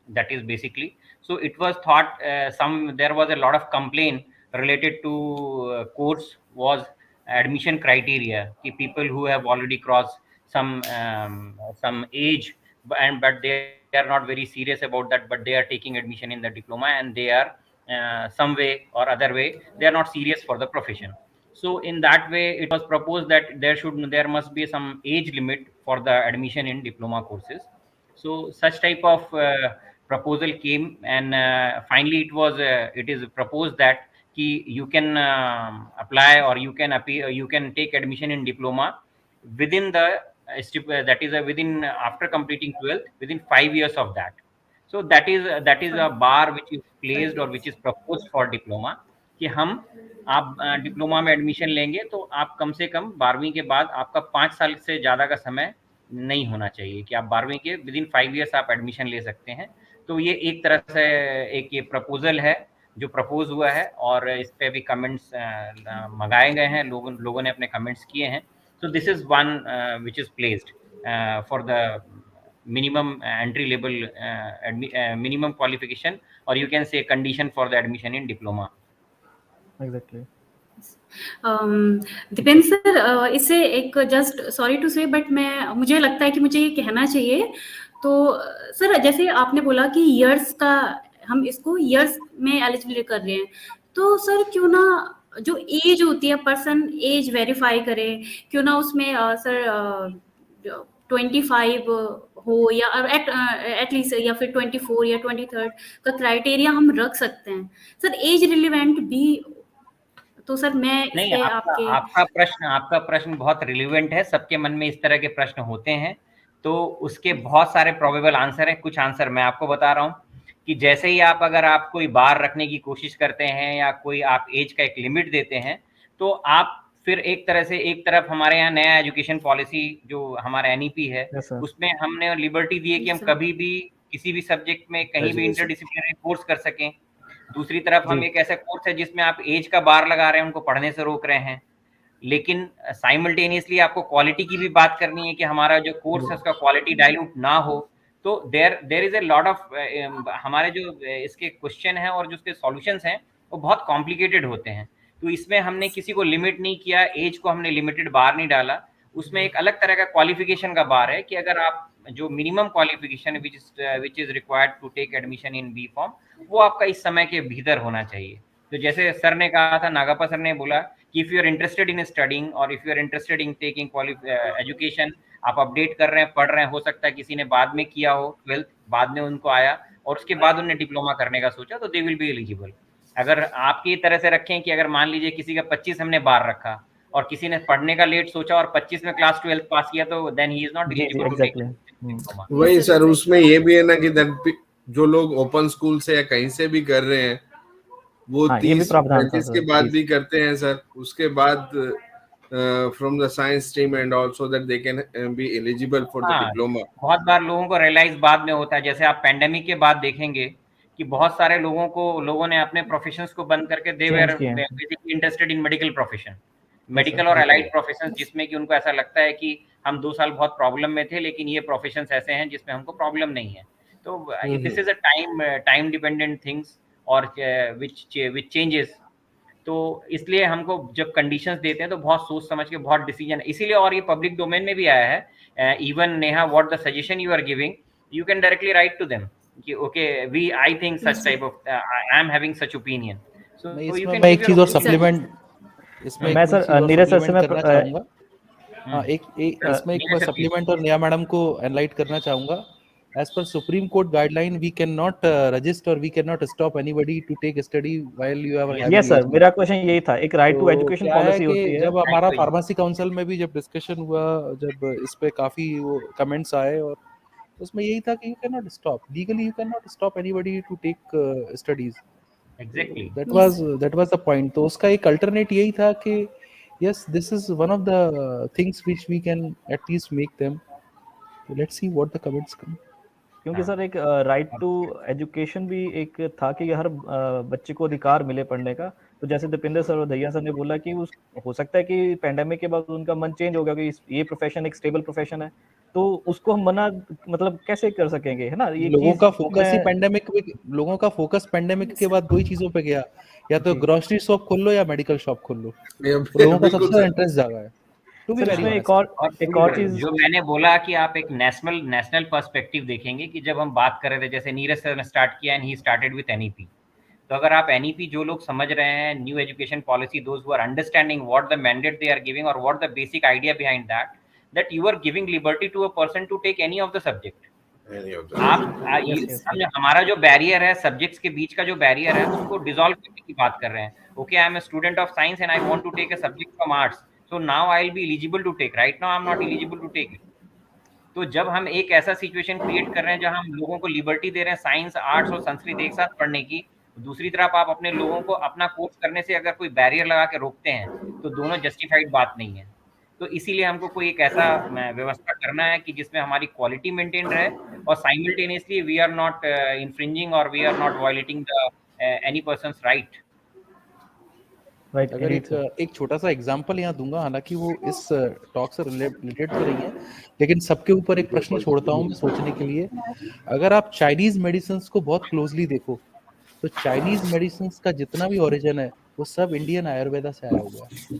That is basically, so it was thought there was a lot of complaint related to course was admission criteria, ki people who have already crossed some age, but they are not very serious about that, but they are taking admission in the diploma, and they are some way or other way they are not serious for the profession. So in that way it was proposed that there must be some age limit for the admission in diploma courses. So such type of proposal came, and finally it is proposed that you can apply, or you can appear, you can take admission in diploma within the that is within after completing 12th, within 5 years of that. So that is a bar which is placed or which is proposed for diploma, कि हम आप डिप्लोमा में एडमिशन लेंगे तो आप कम से कम 12वीं के बाद आपका 5 साल से ज़्यादा का समय नहीं होना चाहिए, कि आप 12वीं के विदिन 5 ईयर्स आप एडमिशन ले सकते हैं। तो ये एक तरह से एक ये प्रपोजल है जो प्रपोज हुआ है, और इस पे भी कमेंट्स मंगाए गए हैं, लोगों ने अपने कमेंट्स किए हैं। So this is one which is placed for the minimum entry level minimum qualification, or you can say condition for the admission in diploma. Exactly. Dipendra sir, इससे एक just sorry to say but मुझे लगता है कि मुझे ये कहना चाहिए। तो सर जैसे आपने बोला कि ईयर्स का हम इसको ईयर्स में एलिजिबिलिटी कर रहे हैं, तो सर क्यों ना जो एज होती है पर्सन एज वेरीफाई करे, क्यों ना उसमें सर 25 हो या एटलीस्ट या फिर 24 या 23 का क्राइटेरिया हम रख सकते हैं सर, एज रिलेवेंट भी। तो सर मैं नहीं, आपका प्रश्न बहुत रिलेवेंट है, सबके मन में इस तरह के प्रश्न होते हैं, तो उसके बहुत सारे प्रोबेबल आंसर हैं। कुछ आंसर मैं आपको बता रहा हूँ कि जैसे ही अगर आप कोई बार रखने की कोशिश करते हैं या कोई आप एज का एक लिमिट देते हैं, तो आप फिर एक तरफ हमारे यहाँ नया एजुकेशन पॉलिसी जो हमारा एनईपी है, उसमें हमने लिबर्टी दी है कि हम कभी भी किसी भी सब्जेक्ट में कहीं भी इंटरडिसिप्लिनरी कोर्स कर सकें। दूसरी तरफ हम एक ऐसा कोर्स है जिसमें आप एज का बार लगा रहे हैं, उनको पढ़ने से रोक रहे हैं, लेकिन साइमल्टेनियसली आपको क्वालिटी की भी बात करनी है कि हमारा जो कोर्स है उसका क्वालिटी डाइल्यूट ना हो। तो there is a lot of हमारे जो इसके क्वेश्चन है और जो उसके सॉल्यूशंस हैं वो बहुत कॉम्प्लिकेटेड होते हैं। तो इसमें हमने किसी को लिमिट नहीं किया, एज को हमने लिमिटेड बार नहीं डाला, उसमें एक अलग तरह का क्वालिफिकेशन का बार है कि अगर आप जो minimum qualification which is required to take admission in B pharm, वो आपका इस समय के भीतर होना चाहिए। तो जैसे सर ने कहा था, नागप्पा सर ने बोला कि if you are interested in studying और if you are interested in taking education, आप अपडेट कर रहे हैं, पढ़ रहे हैं, हो सकता है किसी ने बाद में किया हो 12th, बाद में उनको आया और उसके बाद उन्हें डिप्लोमा करने का सोचा, तो दे विल बी एलिजिबल। अगर आपकी तरह से रखें कि अगर मान लीजिए किसी का 25 हमने बार रखा और किसी ने पढ़ने का लेट सोचा और 25 में क्लास 12 पास किया, तो then he is not eligible to take diploma. वही सर, उसमें ये भी है ना कि जो लोग ओपन स्कूल से या कहीं से भी कर रहे हैं वो 30-35 के बाद भी करते हैं सर, उसके बाद from the science stream and also that they can be eligible for the diploma। बहुत बार लोगों को रियलाइज बाद में होता है, जैसे आप पेंडेमिक के बाद देखेंगे कि बहुत सारे लोगों ने अपने प्रोफेशंस को बंद करके they were basically interested in medical profession, medical और अलाइड प्रोफेशंस, जिसमें कि उनको ऐसा लगता है कि हम 2 साल बहुत प्रॉब्लम में थे, लेकिन ये प्रोफेशंस ऐसे हैं जिसमें हमको प्रॉब्लम नहीं है। तो this is a time dependent things और विच चेंजेस। तो इसलिए हमको जब कंडीशंस देते हैं तो बहुत सोच समझ के बहुत डिसीजन, इसीलिए, और ये पब्लिक डोमेन में भी आया है। Even Neha, what the suggestion you are giving, you can directly write to them कि okay we I think such type of, I am having such opinion. So you can, एक चीज और सप्लीमेंट इसमें, मैं सर नीरज सर से मैं करना चाहूंगा, एक इसमें एक सप्लीमेंट और नेहा मैडम को एनलाइट करना चाहूंगा as per Supreme Court guideline, we cannot register, we cannot stop anybody to take study while you are having yes sir, age. मेरा क्वेश्चन यही था, एक राइट टू तो एजुकेशन क्या है पॉलिसी कि होती है। जब हमारा Right to फार्मेसी काउंसिल में भी जब डिस्कशन हुआ, जब इस पे काफी वो कमेंट्स आए, और उसमें यही था कि you can not stop legally, you can not stop anybody to take studies. Exactly. That was the point. तो उसका एक अल्टरनेट यही था कि yes, this is one of the things which we can at least make them. Let's see what the comments come. क्योंकि सर एक राइट टू एजुकेशन भी एक था कि हर बच्चे को अधिकार मिले पढ़ने का। तो जैसे दीपेंद्र सर और दहिया सर ने बोला कि उस हो सकता है कि पैंडेमिक के बाद उनका मन चेंज हो गया कि ये प्रोफेशन एक स्टेबल प्रोफेशन है, तो उसको हम मना मतलब कैसे कर सकेंगे, है ना? ये लोगों चीज का फोकस ही मैं पैंडेमिक में, लोगों का फोकस पैंडेमिक के बाद दो ही चीजों पे गया, या तो जी। ग्रोसरी शॉप खोल लो या मेडिकल शॉप खोल लो। ये तो लोगों का बिल्कुल सबसे ज्यादा सर। इंटरेस्ट जागा है। टू बी सर वेरी इसमें ऑनेस्ट। एक और चीज जो मैंने बोला कि आप एक नेशनल पर्सपेक्टिव देखेंगे कि जब हम बात कर रहे थे, जैसे नीरज सर ने स्टार्ट किया and he started with NEP. तो अगर आप एनईपी जो लोग समझ रहे हैं, new education policy, those who are understanding what the mandate they are giving और what the basic idea behind that you are giving liberty to a person to take any of the subject. हमारा जो बैरियर है, सब्जेक्ट्स के बीच का जो बैरियर है, उसको डिसॉल्व करने की बात कर रहे हैं। Okay, I am a student of science and I want to take a subject from arts, so now I will be eligible to take, right now I am not eligible to take it. तो जब हम एक ऐसा सिचुएशन क्रिएट कर रहे हैं जहां हम लोगों को लिबर्टी दे रहे हैं साइंस, आर्ट्स और संस्कृत एक साथ पढ़ने की, दूसरी तरफ आप अपने लोगों को अपना कोर्स करने से अगर कोई बैरियर लगा के रोकते हैं, तो दोनों जस्टिफाइड बात नहीं है। तो इसीलिए हमको कोई एक ऐसा व्यवस्था करना है कि जिसमें हमारी क्वालिटी मेंटेन रहे और simultaneously we are not infringing और we are not violating the any person's right. Right. अगर एक छोटा सा एग्जांपल यहाँ दूंगा, हालांकि वो इस टॉक से रिलेटेड तो नहीं है, लेकिन सबके ऊपर एक प्रश्न छोड़ता हूँ मैं सोचने के लिए। अगर आप चाइनीज मेडिसिन को बहुत क्लोजली देखो, तो चाइनीज मेडिसिन का जितना भी ओरिजिन है वो सब इंडियन आयुर्वेदा से आया हुआ है।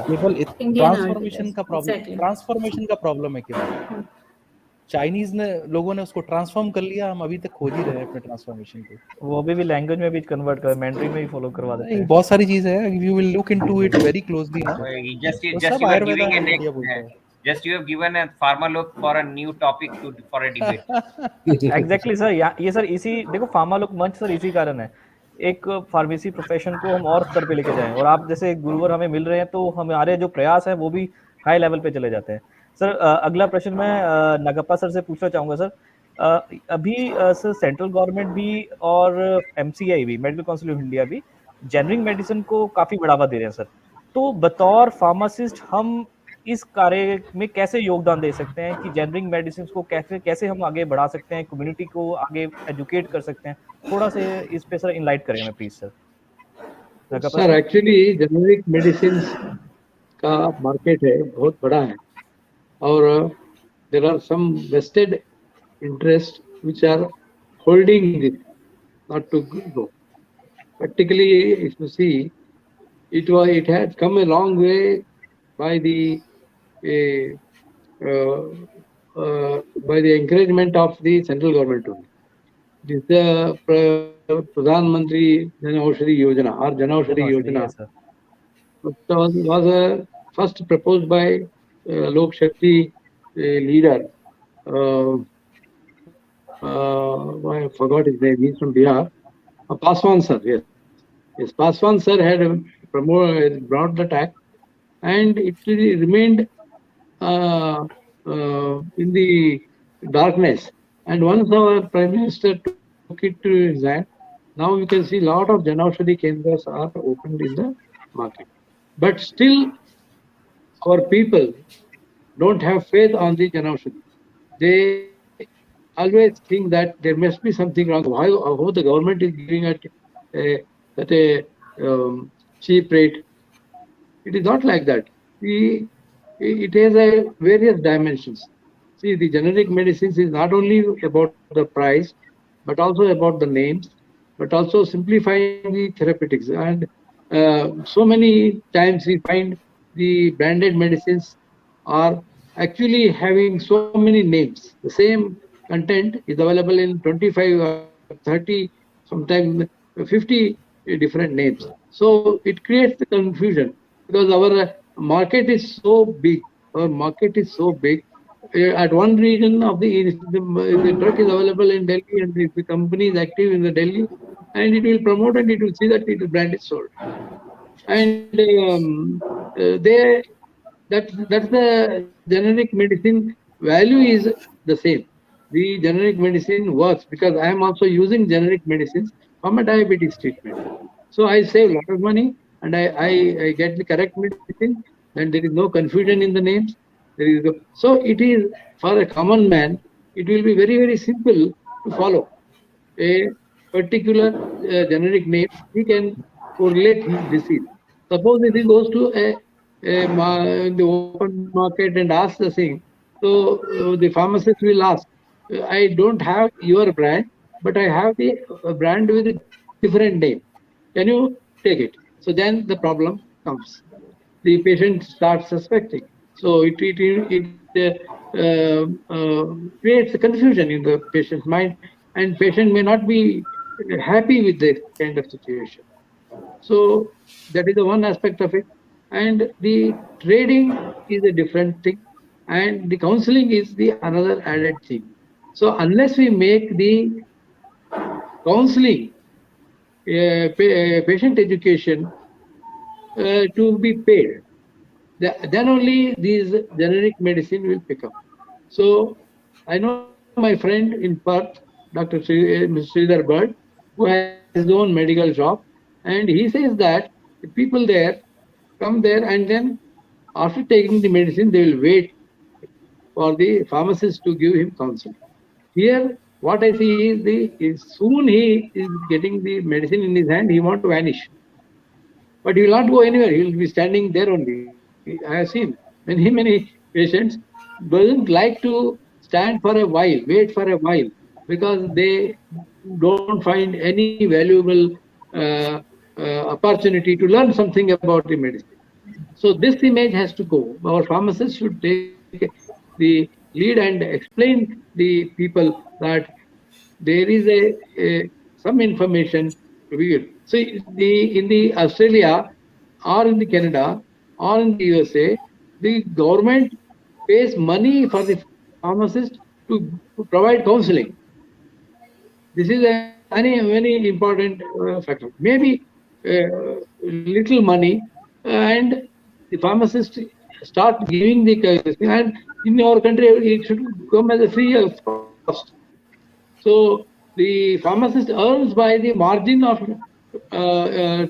केवल ट्रांसफॉर्मेशन का प्रॉब्लम है केवल। चाइनीज ने लोगों ने उसको ट्रांसफॉर्म कर लिया, हम अभी तक खोज ही रहे हैं अपने ट्रांसफॉर्मेशन को। वो अभी भी लैंग्वेज में भी कन्वर्ट कर, मैंड्रिन में ही फॉलो करवा देते हैं। बहुत सारी चीजें हैं, you will look into it very closely ना। Just तो just सब you are Ayurveda giving a बढ़िया बोलता है। just you have given a farmer look for a new topic for a debate. Exactly sir, ये सर इसी देखो फार्मा लोग मंच सर इसी कारण है, एक फार्मेसी प्रोफेशन को हम और स्तर पे लेके जाएं, और आप जैसे गुरुवर हमें मिल रहे हैं तो हमारे जो प्रयास है वो भी हाई लेवल पे चले जाते हैं। सर अगला प्रश्न मैं नागप्पा सर से पूछना चाहूंगा। सर अभी सर सेंट्रल गवर्नमेंट भी और एमसीआई भी, मेडिकल काउंसिल ऑफ इंडिया भी जेनरिक मेडिसिन को काफी बढ़ावा दे रहे हैं सर। तो बतौर फार्मासिस्ट हम इस कार्य में कैसे योगदान दे सकते हैं कि जेनरिक मेडिसिन को कैसे हम आगे बढ़ा सकते हैं, कम्युनिटी को आगे एजुकेट कर सकते हैं? थोड़ा से इस पे सर इनलाइट करें हमें please sir. Sir actually generic medicine का मार्केट है, बहुत बड़ा है, और there are some vested interest which are holding it not to go. Practically, if you see, it had come a long way by the encouragement of the central government only. This Pradhan Mantri Jan Aushadhi Yojana or Jan Aushadhi Yojana was first proposed by Lok Shakti leader. I forgot his name. He's from Bihar. Paswan sir, yes. Yes, Paswan sir had brought the act, and it remained in the darkness. And once our Prime Minister took it to his hand, now you can see a lot of Janaushadhi Kendras are opened in the market. But still, our people don't have faith on the Janaushadhi. They always think that there must be something wrong. How the government is giving at a cheap rate? It is not like that. It has a various dimensions. See, the generic medicines is not only about the price, but also about the names, but also simplifying the therapeutics. And so many times we find the branded medicines are actually having so many names. The same content is available in 25 or 30, sometimes 50 different names. So it creates the confusion because our market is so big. Our market is so big. at one region of the drug is available in Delhi, and the company is active in the Delhi, and it will promote and it will see that the brand is sold. And that's the generic medicine value is the same. The generic medicine works because I am also using generic medicines for my diabetes treatment. So I save a lot of money, and I get the correct medicine, and there is no confusion in the names. So it is for a common man, it will be very, very simple to follow a particular generic name. He can correlate his disease. Suppose if he goes to in the open market and asks the thing, so the pharmacist will ask, I don't have your brand, but I have the brand with a different name. Can you take it? So then the problem comes. The patient starts suspecting. So it creates a confusion in the patient's mind, and patient may not be happy with this kind of situation. So that is the one aspect of it. And the trading is a different thing, and the counseling is the another added thing. So unless we make the counseling, patient education to be paid, then only these generic medicine will pick up. So I know my friend in Perth, Dr. Sridhar Bird, who has his own medical shop, and he says that the people there come there, and then after taking the medicine, they will wait for the pharmacist to give him counseling. Here, what I see is soon he is getting the medicine in his hand, he want to vanish. But he will not go anywhere. He will be standing there only. I have seen many patients doesn't like to stand for a while, wait for a while, because they don't find any valuable opportunity to learn something about the medicine. So this image has to go. Our pharmacists should take the lead and explain the people that there is some information to be given. So in the Australia or in the Canada or in the USA, the government pays money for the pharmacist to provide counseling. This is a very important factor. Maybe little money, and the pharmacist start giving the counseling, and in our country it should come as a free of cost. So the pharmacist earns by the margin of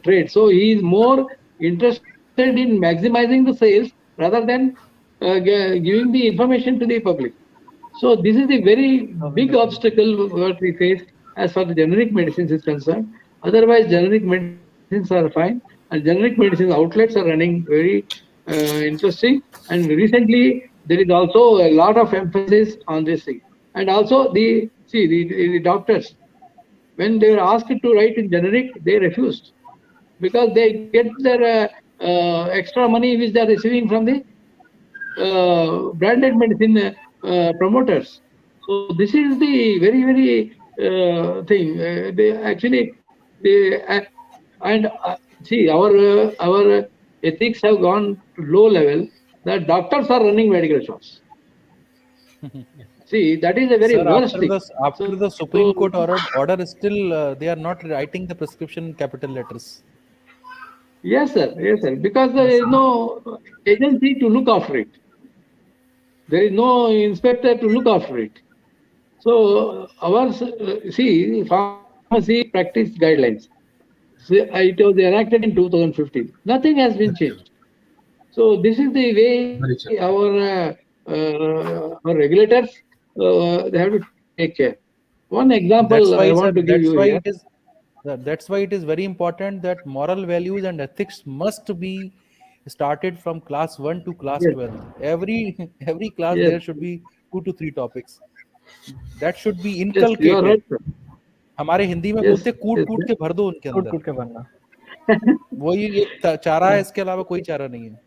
trade. So he is more interested in maximizing the sales rather than giving the information to the public. So this is a very big obstacle what we face as far as generic medicines is concerned. Otherwise, generic medicines are fine, and generic medicine outlets are running very interesting. And recently, there is also a lot of emphasis on this thing. And also the doctors, when they were asked to write in generic, they refused because they get their extra money which they are receiving from the branded medicine promoters. So this is the very thing. They actually see our ethics have gone to low level that doctors are running medical shops. See, that is a very worst thing. After the Supreme Court order still they are not writing the prescription in capital letters. Yes, sir. Yes, sir. Because there is no agency to look after it. There is no inspector to look after it. So our pharmacy practice guidelines. It was enacted in 2015. Nothing has been changed. So this is the way our regulators they have to take care. One example I want to give you here. That's why it is very important that moral values and ethics must be started from class 1 to class 12. Every class there should be 2 to 3 topics. That should be inculcated. Right, हमारे हिंदी में बोलते कूट के भर दो उनके अंदर. कूट के भरना. वही एक चारा है, इसके अलावा कोई चारा नहीं है.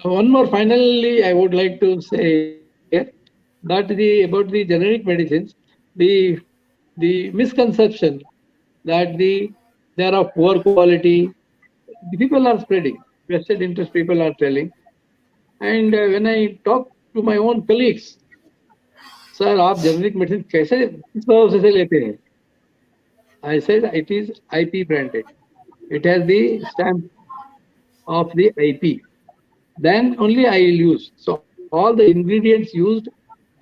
One more finally I would like to say that about the generic medicines, the misconception that they are of poor quality, the people are spreading. Vested interest people are telling. And when I talk to to my own colleagues, sir, आप generic medicine कैसे किस भरोसे से लेते हैं? I said it is IP branded. It has the stamp of the IP. Then only I will use. So all the ingredients used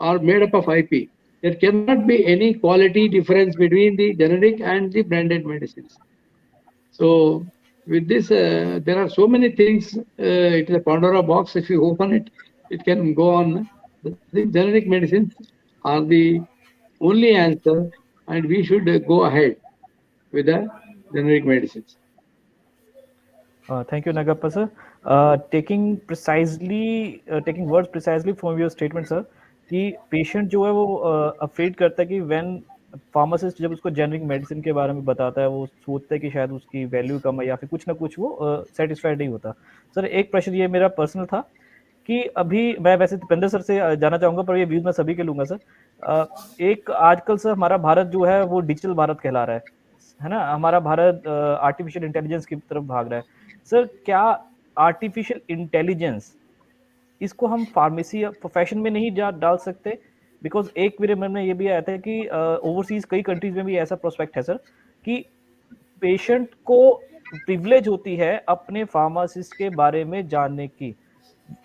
are made up of IP. There cannot be any quality difference between the generic and the branded medicines. So with this, there are so many things. It is a Pandora box. If you open it, it can go on. The generic medicines are the only answer, and we should go ahead with the generic medicines. Thank you, Nagappa sir. Taking words precisely from your statement, sir, कि पेशेंट जो है वो अफ्रेड करता है कि व्हेन फार्मासिस्ट जब उसको जेनरिक मेडिसिन के बारे में बताता है, वो सोचता है कि शायद उसकी वैल्यू कम है या फिर कुछ ना कुछ वो सेटिस्फाइड नहीं होता। सर, एक प्रश्न ये मेरा पर्सनल था कि अभी मैं वैसे दीपेंद्र सर से जानना चाहूँगा, पर ये व्यूज़ मैं सभी के लूँगा सर। एक आजकल सर हमारा भारत जो है वो डिजिटल भारत कहला रहा है ना? हमारा भारत आर्टिफिशियल इंटेलिजेंस की तरफ भाग रहा है। सर, क्या आर्टिफिशियल इंटेलिजेंस इसको हम फार्मेसी प्रोफेशन में नहीं डाल सकते? बिकॉज एक मेरे मन में ये भी आया था कि ओवरसीज कई कंट्रीज में भी ऐसा प्रोस्पेक्ट है सर कि पेशेंट को प्रिविलेज होती है अपने फार्मासिस्ट के बारे में जानने की।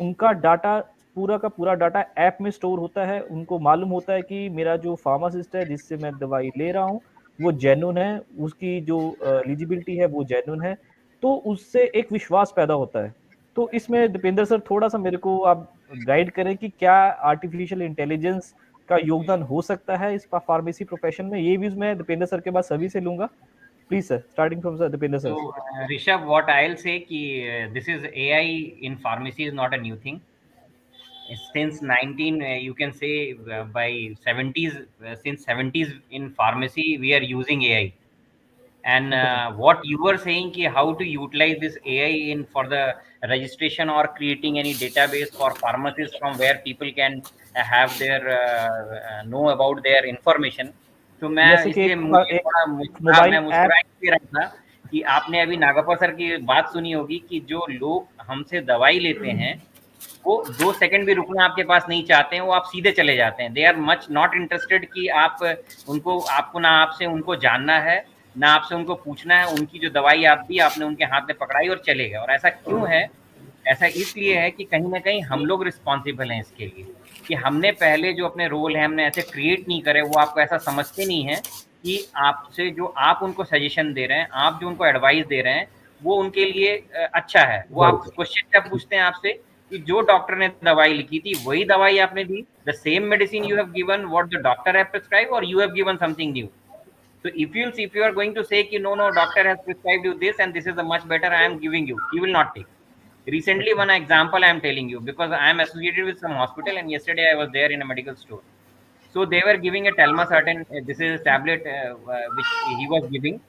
उनका डाटा पूरा का पूरा डाटा ऐप में स्टोर होता है, उनको मालूम होता है कि मेरा जो फार्मासिस्ट है जिससे मैं दवाई ले रहा हूँ वो जेन्युइन है, उसकी जो एलिजिबिलिटी है वो जेन्युइन है, तो उससे एक विश्वास पैदा होता है। तो इसमें दीपेंद्र सर थोड़ा सा मेरे को आप गाइड करें कि क्या आर्टिफिशियल इंटेलिजेंस का योगदान हो सकता है इस फार्मेसी प्रोफेशन में? ये व्यूज मैं दीपेंद्र सर के बाद सभी से लूंगा। Please sir, starting from sir Dipendra sir. So, Rishabh, what I'll say कि this is AI in pharmacy is not a new thing. Since 19, you can say by 70s, since 70s in pharmacy, we are using AI. And what you were saying ki how to utilize this AI in for the registration or creating any database for pharmacists from where people can have their know about their information. तो मैं इसलिए मुझे थोड़ा मैं मुस्कुरा रहा था कि आपने अभी नागप्पा सर की बात सुनी होगी कि जो लोग हमसे दवाई लेते हैं वो 2 सेकंड भी रुकना आपके पास नहीं चाहते हैं, वो आप सीधे चले जाते हैं। They are much not interested कि आप उनको आपको ना आपसे उनको जानना है ना आपसे उनको पूछना है। उनकी जो दवाई आप दी आपने उनके हाथ में पकड़ाई और चले गए। और ऐसा क्यों है? ऐसा इसलिए है कि कहीं ना कहीं हम लोग रिस्पॉन्सिबल हैं इसके लिए कि हमने पहले जो अपने रोल है हमने ऐसे क्रिएट नहीं करे। वो आपको ऐसा समझते नहीं है कि आपसे जो आप उनको सजेशन दे रहे हैं, आप जो उनको एडवाइस दे रहे हैं वो उनके लिए अच्छा है। वो आप क्वेश्चन क्या पूछते हैं आपसे कि जो डॉक्टर ने दवाई लिखी थी वही दवाई आपने दी, the same medicine you have given what the doctor have prescribe और you have given something new. So if you are going to say कि no doctor has prescribed you this and this is the much better I am giving you, you will not take. Recently one example I am telling you because I am associated with some hospital and yesterday I was there in a medical store. So they were giving a telmisartan. This is a tablet which he was giving.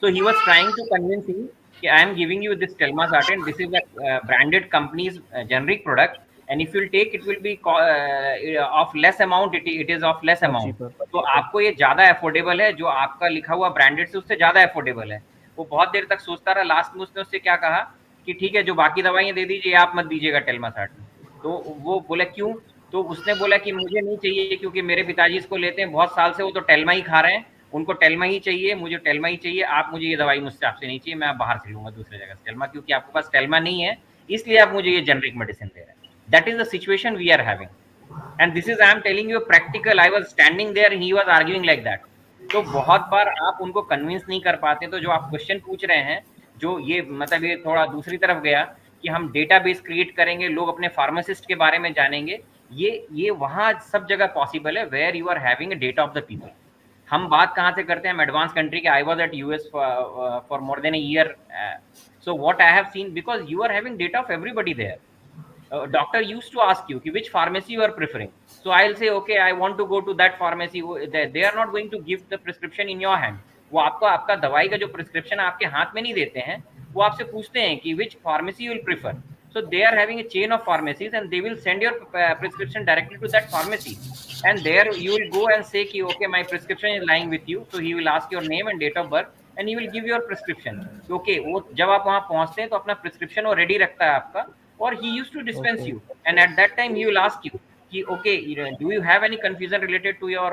So he was trying to convince him कि I am giving you this telmisartan. This is a branded company's generic product. And if you'll take it will be of less amount. It is of less amount. तो आपको ये ज्यादा अफोर्डेबल है, जो आपका लिखा हुआ ब्रांडेड से उससे ज्यादा अफोर्डेबल है। वो बहुत देर तक सोचता रहा। लास्ट में उसने उससे क्या कहा कि ठीक है जो बाकी दवाइयाँ दे दीजिए आप मत दीजिएगा telmisartan। तो वो बोला क्यों? तो उसने बोला कि मुझे नहीं चाहिए क्योंकि मेरे पिताजी इसको लेते हैं बहुत साल से, वो तो टेल्मा ही खा रहे हैं, उनको टेल्मा ही चाहिए, मुझे टेल्मा ही चाहिए। आप मुझे ये दवाई मुझसे आपसे नहीं चाहिए, मैं बाहर से लूंगा दूसरी जगह से टेल्मा, क्योंकि आपके पास टेल्मा नहीं है इसलिए आप मुझे ये जेनरिक मेडिसिन दे रहे हैं। That is the situation we are having, and this is I am telling you practical. I was standing there and he was arguing like that. तो बहुत बार आप उनको कन्विंस नहीं कर पाते। तो जो आप क्वेश्चन पूछ रहे हैं, जो ये मतलब ये थोड़ा दूसरी तरफ गया कि हम डेटाबेस क्रिएट करेंगे, लोग अपने फार्मासिस्ट के बारे में जानेंगे, ये वहाँ सब जगह पॉसिबल है where you are having a data of the people. हम बात कहाँ से करते हैं? एडवांस कंट्री के। I was at US for more than a year. So what I have seen, because you are having data of everybody there. Doctor used to ask you which pharmacy you are preferring. So I'll say, okay, I want to go to that pharmacy. They are not going to give the prescription in your hand. वो आपको आपका दवाई का जो प्रिस्क्रिप्शन आपके हाथ में नहीं देते हैं, वो आपसे पूछते हैं कि which pharmacy you will prefer. So they are having a chain of pharmacies and they will send your prescription directly to that pharmacy. And there you will go and say कि okay, my prescription is lying with you. So he will ask your name and date of birth and he will give your prescription. Okay, वो जब आप वहाँ पहुँचते हैं तो अपना प्रिस्क्रिप्शन वो रेडी रखता है आपका or he used to dispense Okay. you, and at that time he will ask you कि okay, do you have any confusion related to your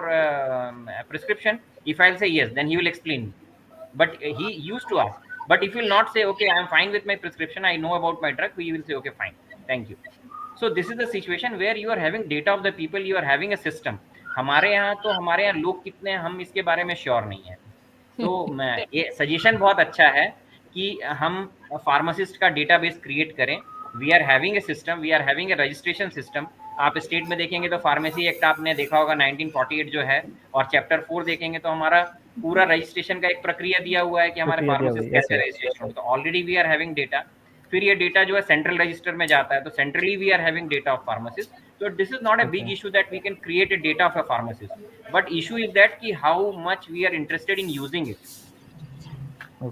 prescription? If I'll say yes, then he will explain me. But he used to ask. But if you will not say okay, I am fine with my prescription, I know about my drug, he will say okay, fine, thank you. So this is the situation where you are having data of the people, you are having a system. हमारे यहाँ लोग कितने हैं हम इसके बारे में श्योर नहीं है. तो ये सजेशन बहुत अच्छा है कि हम फार्मासिस्ट का डेटाबेस क्रिएट करें. We are having a system, we are having a registration system. आप स्टेट में देखेंगे तो फार्मेसी एक्ट आपने देखा होगा 1948 जो है, और चैप्टर 4 देखेंगे तो हमारा पूरा रजिस्ट्रेशन का एक प्रक्रिया दिया हुआ है कि हमारे फार्मासिस्ट कैसे रजिस्ट्रेशन होता है. Already we are having data. फिर ये डेटा जो है सेंट्रल रजिस्टर में जाता है, तो centrally we are having data of pharmacist. So this is not a big issue that we can create a data of a pharmacist, but issue is that कि how much we are interested in using it.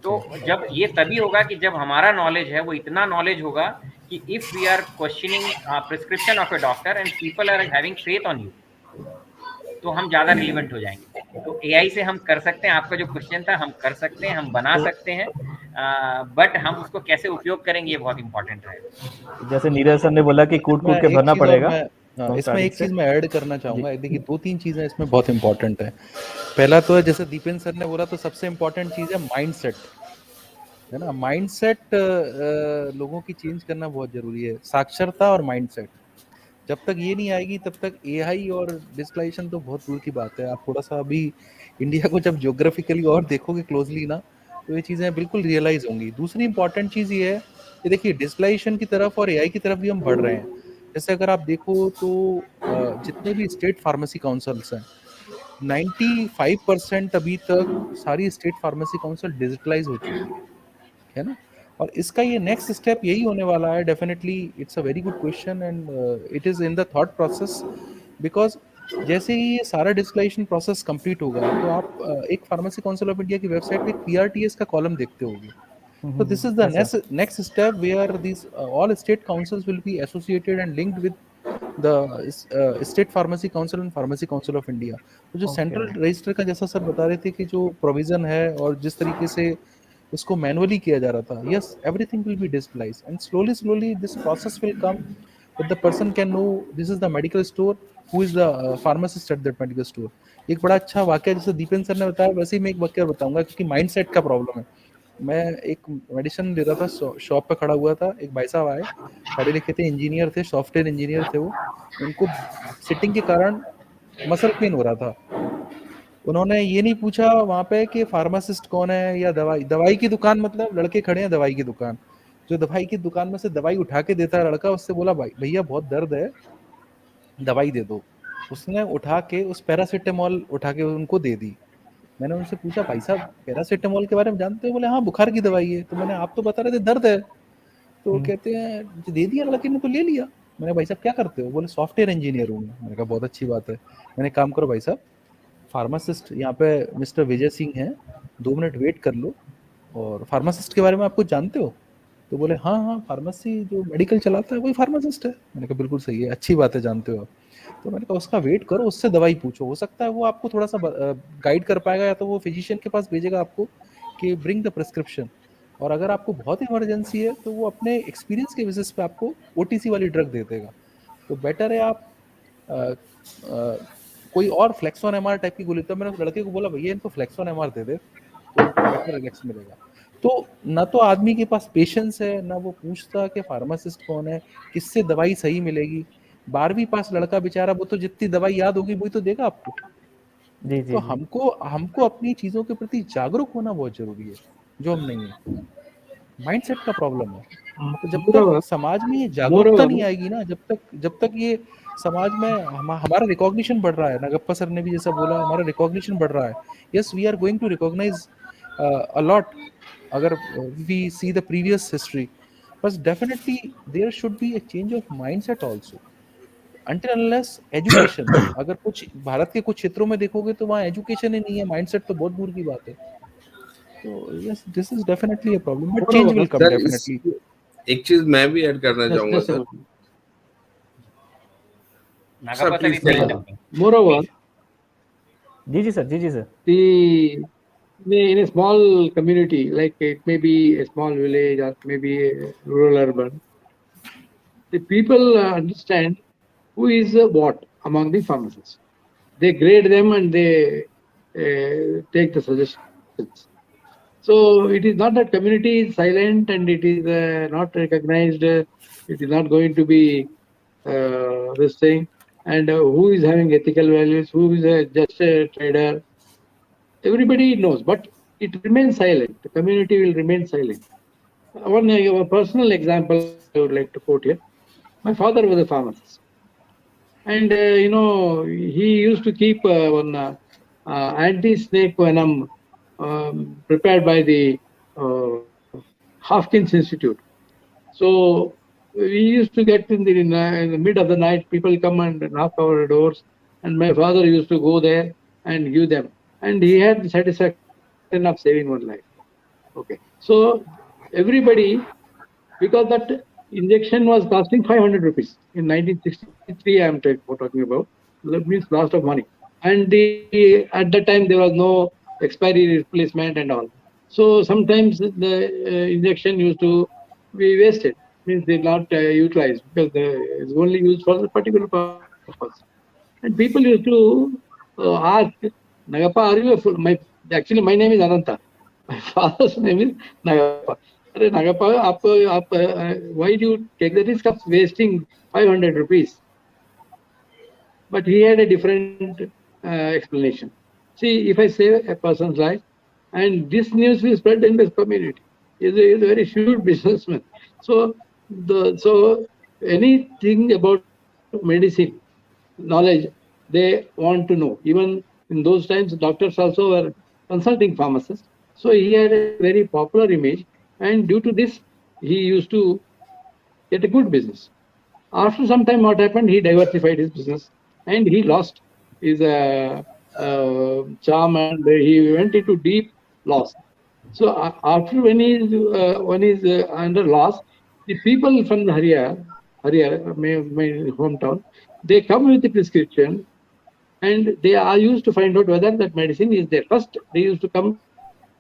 तो जब ये तभी होगा कि जब हमारा नॉलेज है वो इतना नॉलेज होगा कि if we are questioning prescription of a doctor and people are having faith on you, तो हम ज्यादा रिलेवेंट हो जाएंगे. तो एआई से हम कर सकते हैं. आपका जो क्वेश्चन था हम कर सकते हैं, हम बना सकते हैं, बट हम उसको कैसे उपयोग करेंगे ये बहुत इंपॉर्टेंट है. जैसे नीरज सर ने बोला कि कूट के भरना पड़ेगा. इसमें एक चीज मैं ऐड करना चाहूंगा. देखिए 2-3 चीजें इसमें बहुत इंपॉर्टेंट है. पहला तो है जैसे दीपेंद्र सर ने बोला, तो सबसे इम्पोर्टेंट चीज है माइंडसेट, है ना. माइंडसेट लोगों की चेंज करना बहुत जरूरी है. साक्षरता और माइंडसेट जब तक ये नहीं आएगी तब तक एआई और डिजिटलाइजेशन तो बहुत दूर की बात है. आप थोड़ा सा अभी इंडिया को जब ज्योग्राफिकली और देखोगे क्लोजली ना, तो ये चीजें बिल्कुल रियलाइज होंगी. दूसरी इंपॉर्टेंट चीज ये है कि देखिए डिजिटलाइजेशन की तरफ और एआई की तरफ भी हम बढ़ रहे हैं. जैसे अगर आप देखो तो जितने भी स्टेट फार्मेसी काउंसिल्स हैं, 95% अभी तक सारी स्टेट फार्मेसी काउंसिल डिजिटलाइज हो चुकी है ना. और इसका ये नेक्स्ट स्टेप यही होने वाला है. Definitely it's a very good question and it is in the thought process, because जैसे ही ये सारा डिजिटलाइजेशन प्रोसेस कंप्लीट होगा तो आप एक फार्मेसी काउंसिल ऑफ इंडिया की वेबसाइट पे पीआरटीएस का कॉलम देखते होंगे. So this is the next step where these all state councils will be associated and linked with the state pharmacy council and pharmacy council of India. तो जो सेंट्रल रजिस्टर का जैसा सर बता रहे थे कि जो प्रोविजन है और जिस तरीके से उसको मैनुअली किया जा रहा था, yes, everything will be digitalized and slowly this process will come that the person can know this is the medical store, who is the pharmacist at that medical store. एक बड़ा अच्छा वाक्य जैसे दीपेंद्र सर ने बताया वैसे ही मैं एक वाक्य बताऊंगा, क्योंकि माइंडसेट का प्रॉब्लम है. मैं एक मेडिसिन ले रहा था, शॉप पे खड़ा हुआ था, एक भाई साहब आए, पढ़े लिखे थे, इंजीनियर थे, सॉफ्टवेयर इंजीनियर थे वो. उनको सिटिंग के कारण मसल पेन हो रहा था. उन्होंने ये नहीं पूछा वहाँ पे कि फार्मासिस्ट कौन है या दवाई की दुकान, मतलब लड़के खड़े हैं दवाई की दुकान, जो दवाई की दुकान में से दवाई उठा के देता है लड़का, उससे बोला भाई भैया बहुत दर्द है दवाई दे दो. उसने उठा के उस पैरासीटामोल उठा के उनको दे दी. मैंने उनसे पूछा भाई साहब पैरासीटामोल के बारे में जानते हो? बोले हाँ बुखार की दवाई है. तो मैंने आप तो बता रहे थे दर्द है. तो कहते हैं दे दिया लड़के ने, तो ले लिया. मैंने भाई साहब क्या करते हो? बोले सॉफ्टवेयर इंजीनियर हूँ. मैंने कहा बहुत अच्छी बात है. मैंने काम करो भाई साहब, फार्मासिस्ट यहाँ पे मिस्टर विजय सिंह हैं, 2 मिनट वेट कर लो, और फार्मासिस्ट के बारे में आप कुछ जानते हो? तो बोले हाँ फार्मेसी जो मेडिकल चलाता है वही फार्मासिस्ट है. मैंने कहा बिल्कुल सही है, अच्छी बात है, जानते हो आप. तो मैंने कहा उसका वेट करो, उससे दवाई पूछो, हो सकता है वो आपको थोड़ा सा गाइड कर पाएगा, या तो वो फिजिशियन के पास भेजेगा आपको कि ब्रिंग द प्रिस्क्रिप्शन. और अगर आपको बहुत इमरजेंसी है तो वो अपने एक्सपीरियंस के बेसिस पे आपको ओटीसी वाली ड्रग दे देगा. तो बेटर है आप कोई और फ्लेक्सोन एमआर टाइप की गोली. तो मैंने उस लड़के को बोला भैया इनको फ्लेक्सोन एमआर दे दे तो बेटर रिलैक्स मिलेगा. तो ना तो आदमी के पास पेशेंस है, ना वो पूछता कि फार्मासिस्ट कौन है, किससे दवाई सही मिलेगी. 12वीं पास लड़का बेचारा, वो तो जितनी दवाई याद होगी वही तो देगा आपको. जी तो हमको अपनी चीजों के प्रति जागरूक होना बहुत जरूरी है, जो हम नहीं है. माइंडसेट का प्रॉब्लम है. तो जब तक समाज में ये जागरूकता नहीं आएगी ना, जब तक ये समाज में हमारा रिकॉग्निशन बढ़ रहा है, नागप्पा सर ने भी जैसा बोला हमारा रिकॉग्निशन बढ़ रहा है. Yes, we are going to recognise a lot अगर we see the previous history, but definitely there should be a change of mindset also. Until unless education, अगर कुछ भारत के कुछ क्षेत्रों में देखोगे तो वहाँ एजुकेशन ही नहीं है, माइंडसेट तो बहुत दूर की बात है. तो yes, this is definitely a problem, but change will come definitely. एक चीज मैं भी ऐड करना चाहूंगा sir. Nagappa sir, please say something. Moreover, जी sir. In a small community, like it may be a small village or maybe a rural urban, the people understand who is what among the pharmacists. They grade them and they take the suggestions. So it is not that community is silent and it is not recognized. It is not going to be this thing. And who is having ethical values? Who is just a trader? Everybody knows, but it remains silent. The community will remain silent. One personal example I would like to quote here. My father was a pharmacist, and he used to keep one anti-snake venom prepared by the Hopkins Institute. So we used to get in the mid of the night, people come and knock our doors, and my father used to go there and give them, and he had the satisfaction of saving one life. Okay, so everybody, because that injection was costing 500 rupees in 1963, I am talking about. That means loss of money. And at that time there was no expiry replacement and all. So sometimes the injection used to be wasted, means they not utilized because it's only used for the particular purpose. And people used to ask, Nagappa, are you a full? Actually, my name is Ananta. My father's name is Nagappa. Arey Nagappa, why do you take the risk of wasting 500 rupees? But he had a different explanation. See, if I save a person's life, and this news will spread in the community, he is a very shrewd businessman. So anything about medicine, knowledge, they want to know. Even in those times, doctors also were consulting pharmacists. So he had a very popular image, and due to this, he used to get a good business. After some time, what happened? He diversified his business, and he lost his charm, and he went into deep loss. So after when he is under loss, the people from the Haryana, my hometown, they come with the prescription, and they are used to find out whether that medicine is there. First, they used to come,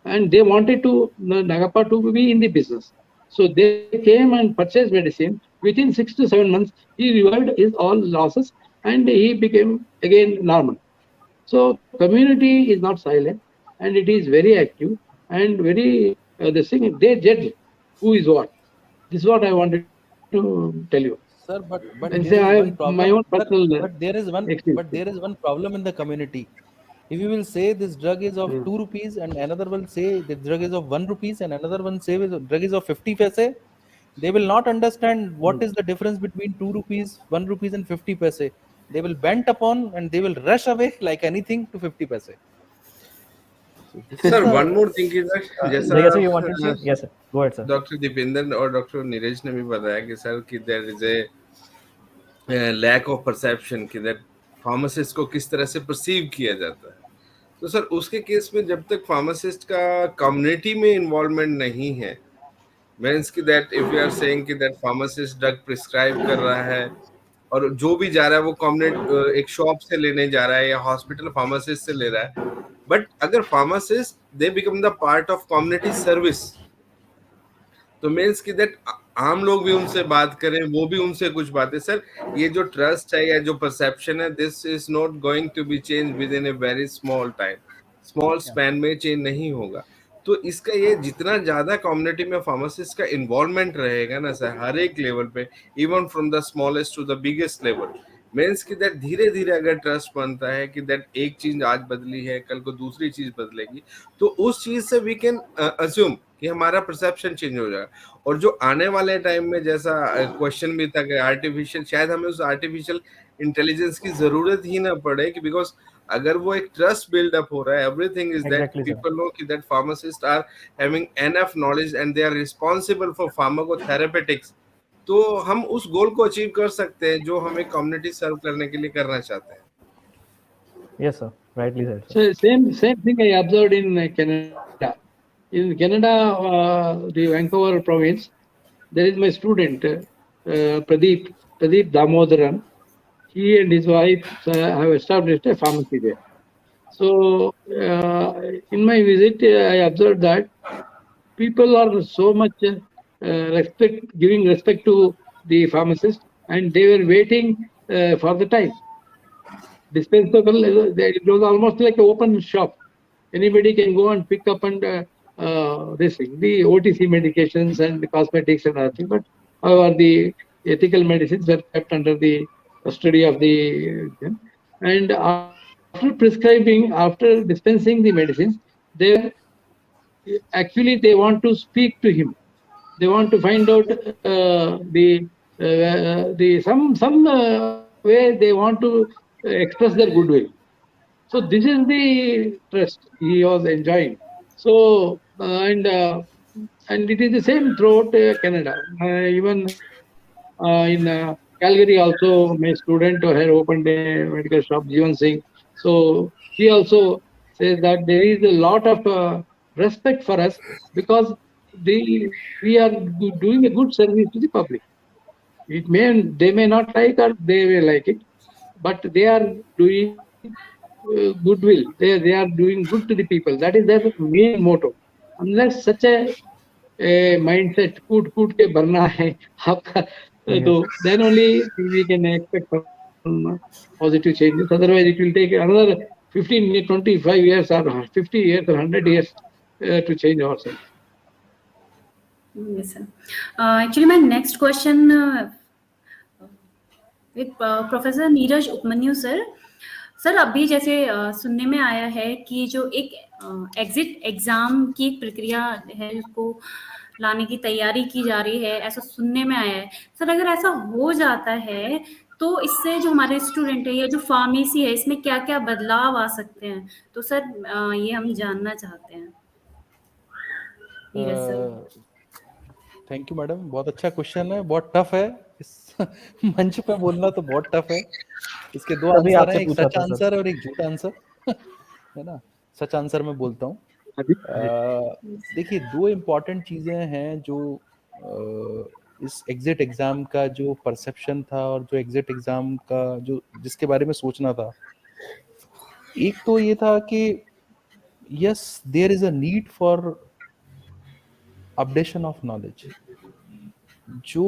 and they wanted to Nagappa to be in the business. So they came and purchased medicine. Within 6 to 7 months, he revived his all losses, and he became again normal. So community is not silent, and it is very active and very they judge who is what. This is what I wanted to tell you. Sir, but And there say is I one have problem. my own personal But there is one experience. problem in the community. If you will say this drug is of 2 rupees and another will say the drug is of 1 rupees and another one say the drug is of 50 paise, they will not understand what is the difference between 2 rupees, 1 rupees and 50 paise. They will bent upon and they will rush away like anything to 50 paise. So this is Sir, the one more thing is that Jagya जैसा sir, you wanted to say? Yes, sir. Go ahead, sir. Doctor Dipendra और डॉक्टर नीरज ने भी बताया कि सर कि there is a lack of perception कि दैट फार्मासिस्ट को किस तरह से परसीव किया जाता है. तो सर उसके केस में जब तक फार्मासिस्ट का कम्युनिटी में इन्वॉल्वमेंट नहीं है, मीन्स कि that if you are saying कि दैट फार्मासिस्ट ड्रग प्रिस्क्राइब कर रहा है और जो भी जा रहा है वो कम्युनिटी एक शॉप से लेने जा रहा है या हॉस्पिटल फार्मासिस्ट से ले रहा है, बट अगर pharmacist they become the part of community service, तो मीन्स कि दैट आम लोग भी उनसे बात करें, वो भी उनसे कुछ बातें. सर ये जो ट्रस्ट है या जो परसेप्शन है, this is not going to be change within a very small time, small span में चेंज नहीं होगा. तो इसका ये जितना ज्यादा कम्युनिटी में फार्मासिस्ट का इन्वॉल्वमेंट रहेगा ना सर, हर एक लेवल पे, even from the smallest to the biggest level, means कि दैट धीरे धीरे अगर ट्रस्ट बनता है कि दैट एक चीज आज बदली है, कल को दूसरी चीज बदलेगी, तो उस चीज से वी कैन अज्यूम कि हमारा परसेप्शन चेंज हो जाएगा. और जो आने वाले टाइम में जैसा क्वेश्चन भी था कि आर्टिफिशियल, शायद हमें उस आर्टिफिशियल इंटेलिजेंस की जरूरत ही ना पड़े कि बिकॉज अगर वो एक ट्रस्ट बिल्ड अप हो रहा है, everything is that people know कि that pharmacist are having enough knowledge and they are responsible for pharmacotherapeutics, तो हम उस गोल को अचीव कर सकते हैं जो हमें कम्युनिटी सर्व करने के लिए करना चाहते हैं. Yes, sir. Rightly said. So same thing I observed in Canada. In Canada, the Vancouver province, there is my student Pradeep Damodaran. He and his wife have established a pharmacy there. So in my visit, I observed that people are so much giving respect to the pharmacist, and they were waiting for the time. Dispense to it was almost like an open shop. Anybody can go and pick up and this thing, the OTC medications and the cosmetics and other things. But however, the ethical medicines were kept under the custody of the and after prescribing, after dispensing the medicines, they actually they want to speak to him. They want to find out the some way they want to express their goodwill. So this is the trust he was enjoying. So and it is the same throughout Canada. Even in Calgary also, my student had opened a medical shop, Jivan Singh. So he also says that there is a lot of respect for us because we are doing a good service to the public. They may not like or they may like it, but they are doing goodwill. They are doing good to the people. That is their main motto. Unless such a mindset, कूट के भरना है आपका, तो then only we can expect some positive changes. Otherwise, it will take another 15, 25 years or 50 years or 100 years to change ourselves. Yes, sir. Actually, my next question with Professor Neeraj Upmanyu sir. Sir अभी जैसे सुनने में आया है कि जो एक एग्जिट एग्जाम की एक प्रक्रिया है उसको लाने की तैयारी की जा रही है, ऐसा सुनने में आया है सर। अगर ऐसा हो जाता है तो इससे जो हमारे स्टूडेंट है या जो फार्मेसी है इसमें क्या क्या बदलाव आ सकते हैं, तो सर ये हम जानना चाहते हैं। थैंक यू मैडम, बहुत अच्छा क्वेश्चन है, बहुत टफ है, इस मंच पे बोलना तो बहुत टफ है। इसके दो आंसर हैं, एक सच आंसर और एक झूठा आंसर है ना। सच आंसर मैं बोलता हूँ। देखिए, दो इम्पोर्टेंट चीजें हैं जो इस एग्जिट एग्जाम का जो परसेप्शन था और जो एग्जिट एग्जाम का जो जिसके बारे में सोचना था, एक तो ये था कि yes there is a need for updation of knowledge. जो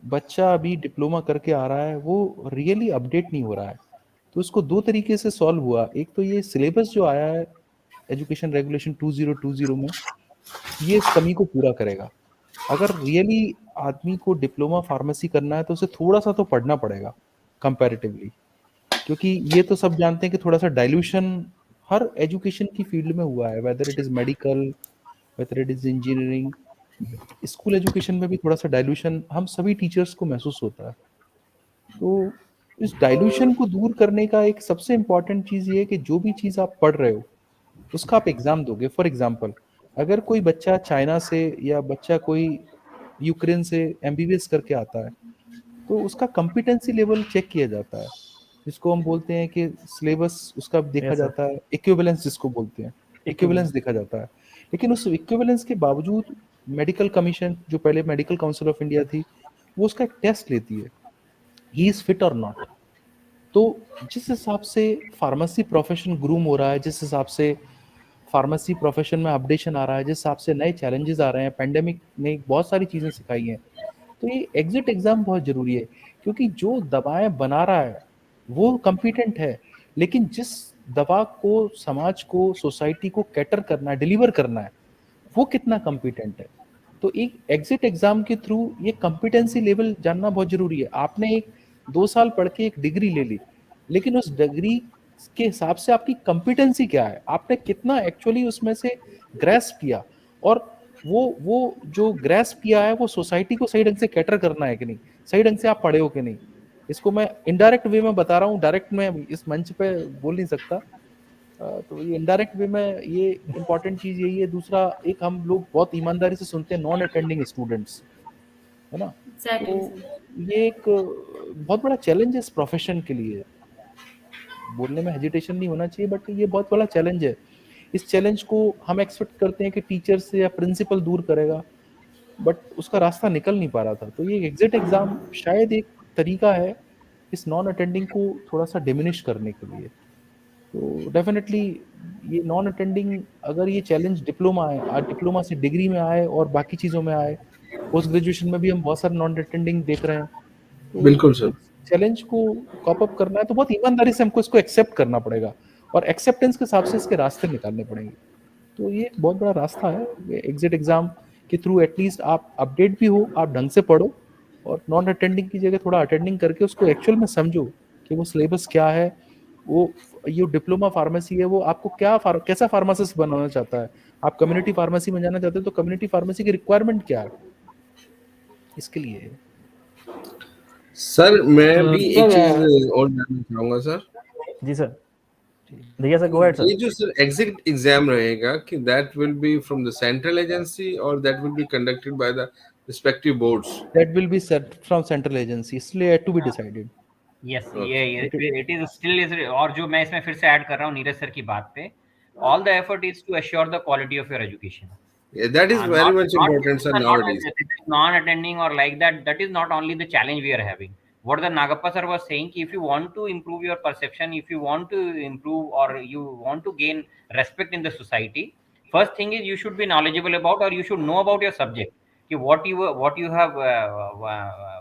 बच्चा अभी डिप्लोमा करके आ रहा है वो रियली अपडेट नहीं हो रहा है, तो उसको दो तरीके से सॉल्व हुआ। एक तो ये सिलेबस जो आया है एजुकेशन रेगुलेशन 2020 में, ये इस कमी को पूरा करेगा। अगर रियली आदमी को डिप्लोमा फार्मेसी करना है तो उसे थोड़ा सा तो पढ़ना पड़ेगा कंपैरेटिवली, क्योंकि ये तो सब जानते हैं कि थोड़ा सा डाइल्यूशन हर एजुकेशन की फील्ड में हुआ है, whether it is medical, whether it is engineering, school education में भी थोड़ा सा डाइल्यूशन हम सभी टीचर्स को महसूस होता है। तो इस डाइल्यूशन को दूर करने का एक सबसे इम्पॉर्टेंट चीज़ ये है कि जो भी चीज़ आप पढ़ रहे हो उसका आप एग्ज़ाम दोगे। फॉर एग्जांपल, अगर कोई बच्चा चाइना से या बच्चा कोई यूक्रेन से एमबीबीएस करके आता है तो उसका कॉम्पिटेंसी लेवल चेक किया जाता है, जिसको हम बोलते हैं कि सिलेबस उसका देखा जाता है, इक्विवेलेंस जिसको बोलते हैं, इक्विवेलेंस देखा जाता है। लेकिन उस इक्विवेलेंस के बावजूद मेडिकल कमीशन, जो पहले मेडिकल काउंसिल ऑफ इंडिया थी, वो उसका एक टेस्ट लेती है, ही इज फिट और नॉट। तो जिस हिसाब से फार्मेसी प्रोफेशन ग्रूम हो रहा है, जिस हिसाब से फार्मेसी प्रोफेशन में अपडेशन आ रहा है, जिस हिसाब से नए चैलेंजेस आ रहे हैं, पेंडेमिक ने बहुत सारी चीज़ें सिखाई हैं, तो ये एग्जिट एग्जाम बहुत ज़रूरी है। क्योंकि जो दवाएं बना रहा है वो कॉम्पिटेंट है, लेकिन जिस दवा को समाज को, सोसाइटी को कैटर करना है, डिलीवर करना है, वो कितना कॉम्पिटेंट है। तो एक एग्जिट एग्जाम के थ्रू ये कॉम्पिटेंसी लेवल जानना बहुत जरूरी है। आपने एक 2 साल पढ़ के एक डिग्री ले ली, लेकिन उस डिग्री के हिसाब से आपकी कॉम्पिटेंसी क्या है, आपने कितना एक्चुअली उसमें से ग्रैस्प किया, और वो जो ग्रैस्प किया है वो सोसाइटी को सही ढंग से कैटर करना है कि नहीं, सही ढंग से आप पढ़े हो कि नहीं। इसको मैं इनडायरेक्ट वे में बता रहा हूँ, डायरेक्ट में इस मंच पे बोल नहीं सकता, तो ये इनडायरेक्ट वे में ये इम्पोर्टेंट चीज़ यही है। दूसरा, एक हम लोग बहुत ईमानदारी से सुनते हैं नॉन अटेंडिंग स्टूडेंट्स, है ना। तो ये एक बहुत बड़ा चैलेंज है इस प्रोफेशन के लिए। बोलने में हेजिटेशन नहीं होना चाहिए, बट ये बहुत बड़ा चैलेंज है। इस चैलेंज को हम एक्सपेक्ट करते हैं कि टीचर से या प्रिंसिपल दूर करेगा, बट उसका रास्ता निकल नहीं पा रहा था। तो ये एग्जिट एग्जाम शायद एक तरीका है इस नॉन अटेंडिंग को थोड़ा सा डिमिनिश करने के लिए। तो डेफिनेटली ये नॉन अटेंडिंग, अगर ये चैलेंज डिप्लोमा आए, डिप्लोमा से डिग्री में आए और बाकी चीज़ों में आए, पोस्ट ग्रेजुएशन में भी हम बहुत सारे नॉन अटेंडिंग देख रहे हैं, बिल्कुल सर। चैलेंज को कॉप अप करना है तो बहुत ईमानदारी से हमको इसको एक्सेप्ट करना पड़ेगा और एक्सेप्टेंस के हिसाब से इसके रास्ते निकालने पड़ेंगे। तो ये एक बहुत बड़ा रास्ता है एग्जिट एग्जाम के थ्रू। एटलीस्ट आप अपडेट भी हो, आप ढंग से पढ़ो और नॉन अटेंडिंग की जगह थोड़ा अटेंडिंग करके उसको एक्चुअल में समझो कि वो सिलेबस क्या है, वो ये डिप्लोमा फार्मेसी है वो आपको कैसा फार्मासिस्ट बनाना चाहता है। आप कम्युनिटी फार्मेसी में जाना चाहते हो तो कम्युनिटी फार्मेसी की रिक्वायरमेंट क्या है इसके लिए। सर मैं सर, भी एक चीज और जानना चाहूंगा सर। जी सर, भैया सर, गो अहेड ये सर। जो सर एग्जिट एग्जाम रहेगा कि that will be from the central agency और that will be conducted by the respective boards? That will be set from central agency, इसलिए to be decided. Yes Okay. ये इट इज स्टिल। और जो मैं इसमें फिर से ऐड कर रहा हूँ नीरज सर की बात पे, all the effort is to assure the quality of your education. Yeah, that is very much important, sir, nowadays. Non-attending or like that, that is not only the challenge we are having. What the Nagappa sir was saying, if you want to improve your perception, if you want to improve or you want to gain respect in the society, first thing is you should be knowledgeable about or you should know about your subject. What you have,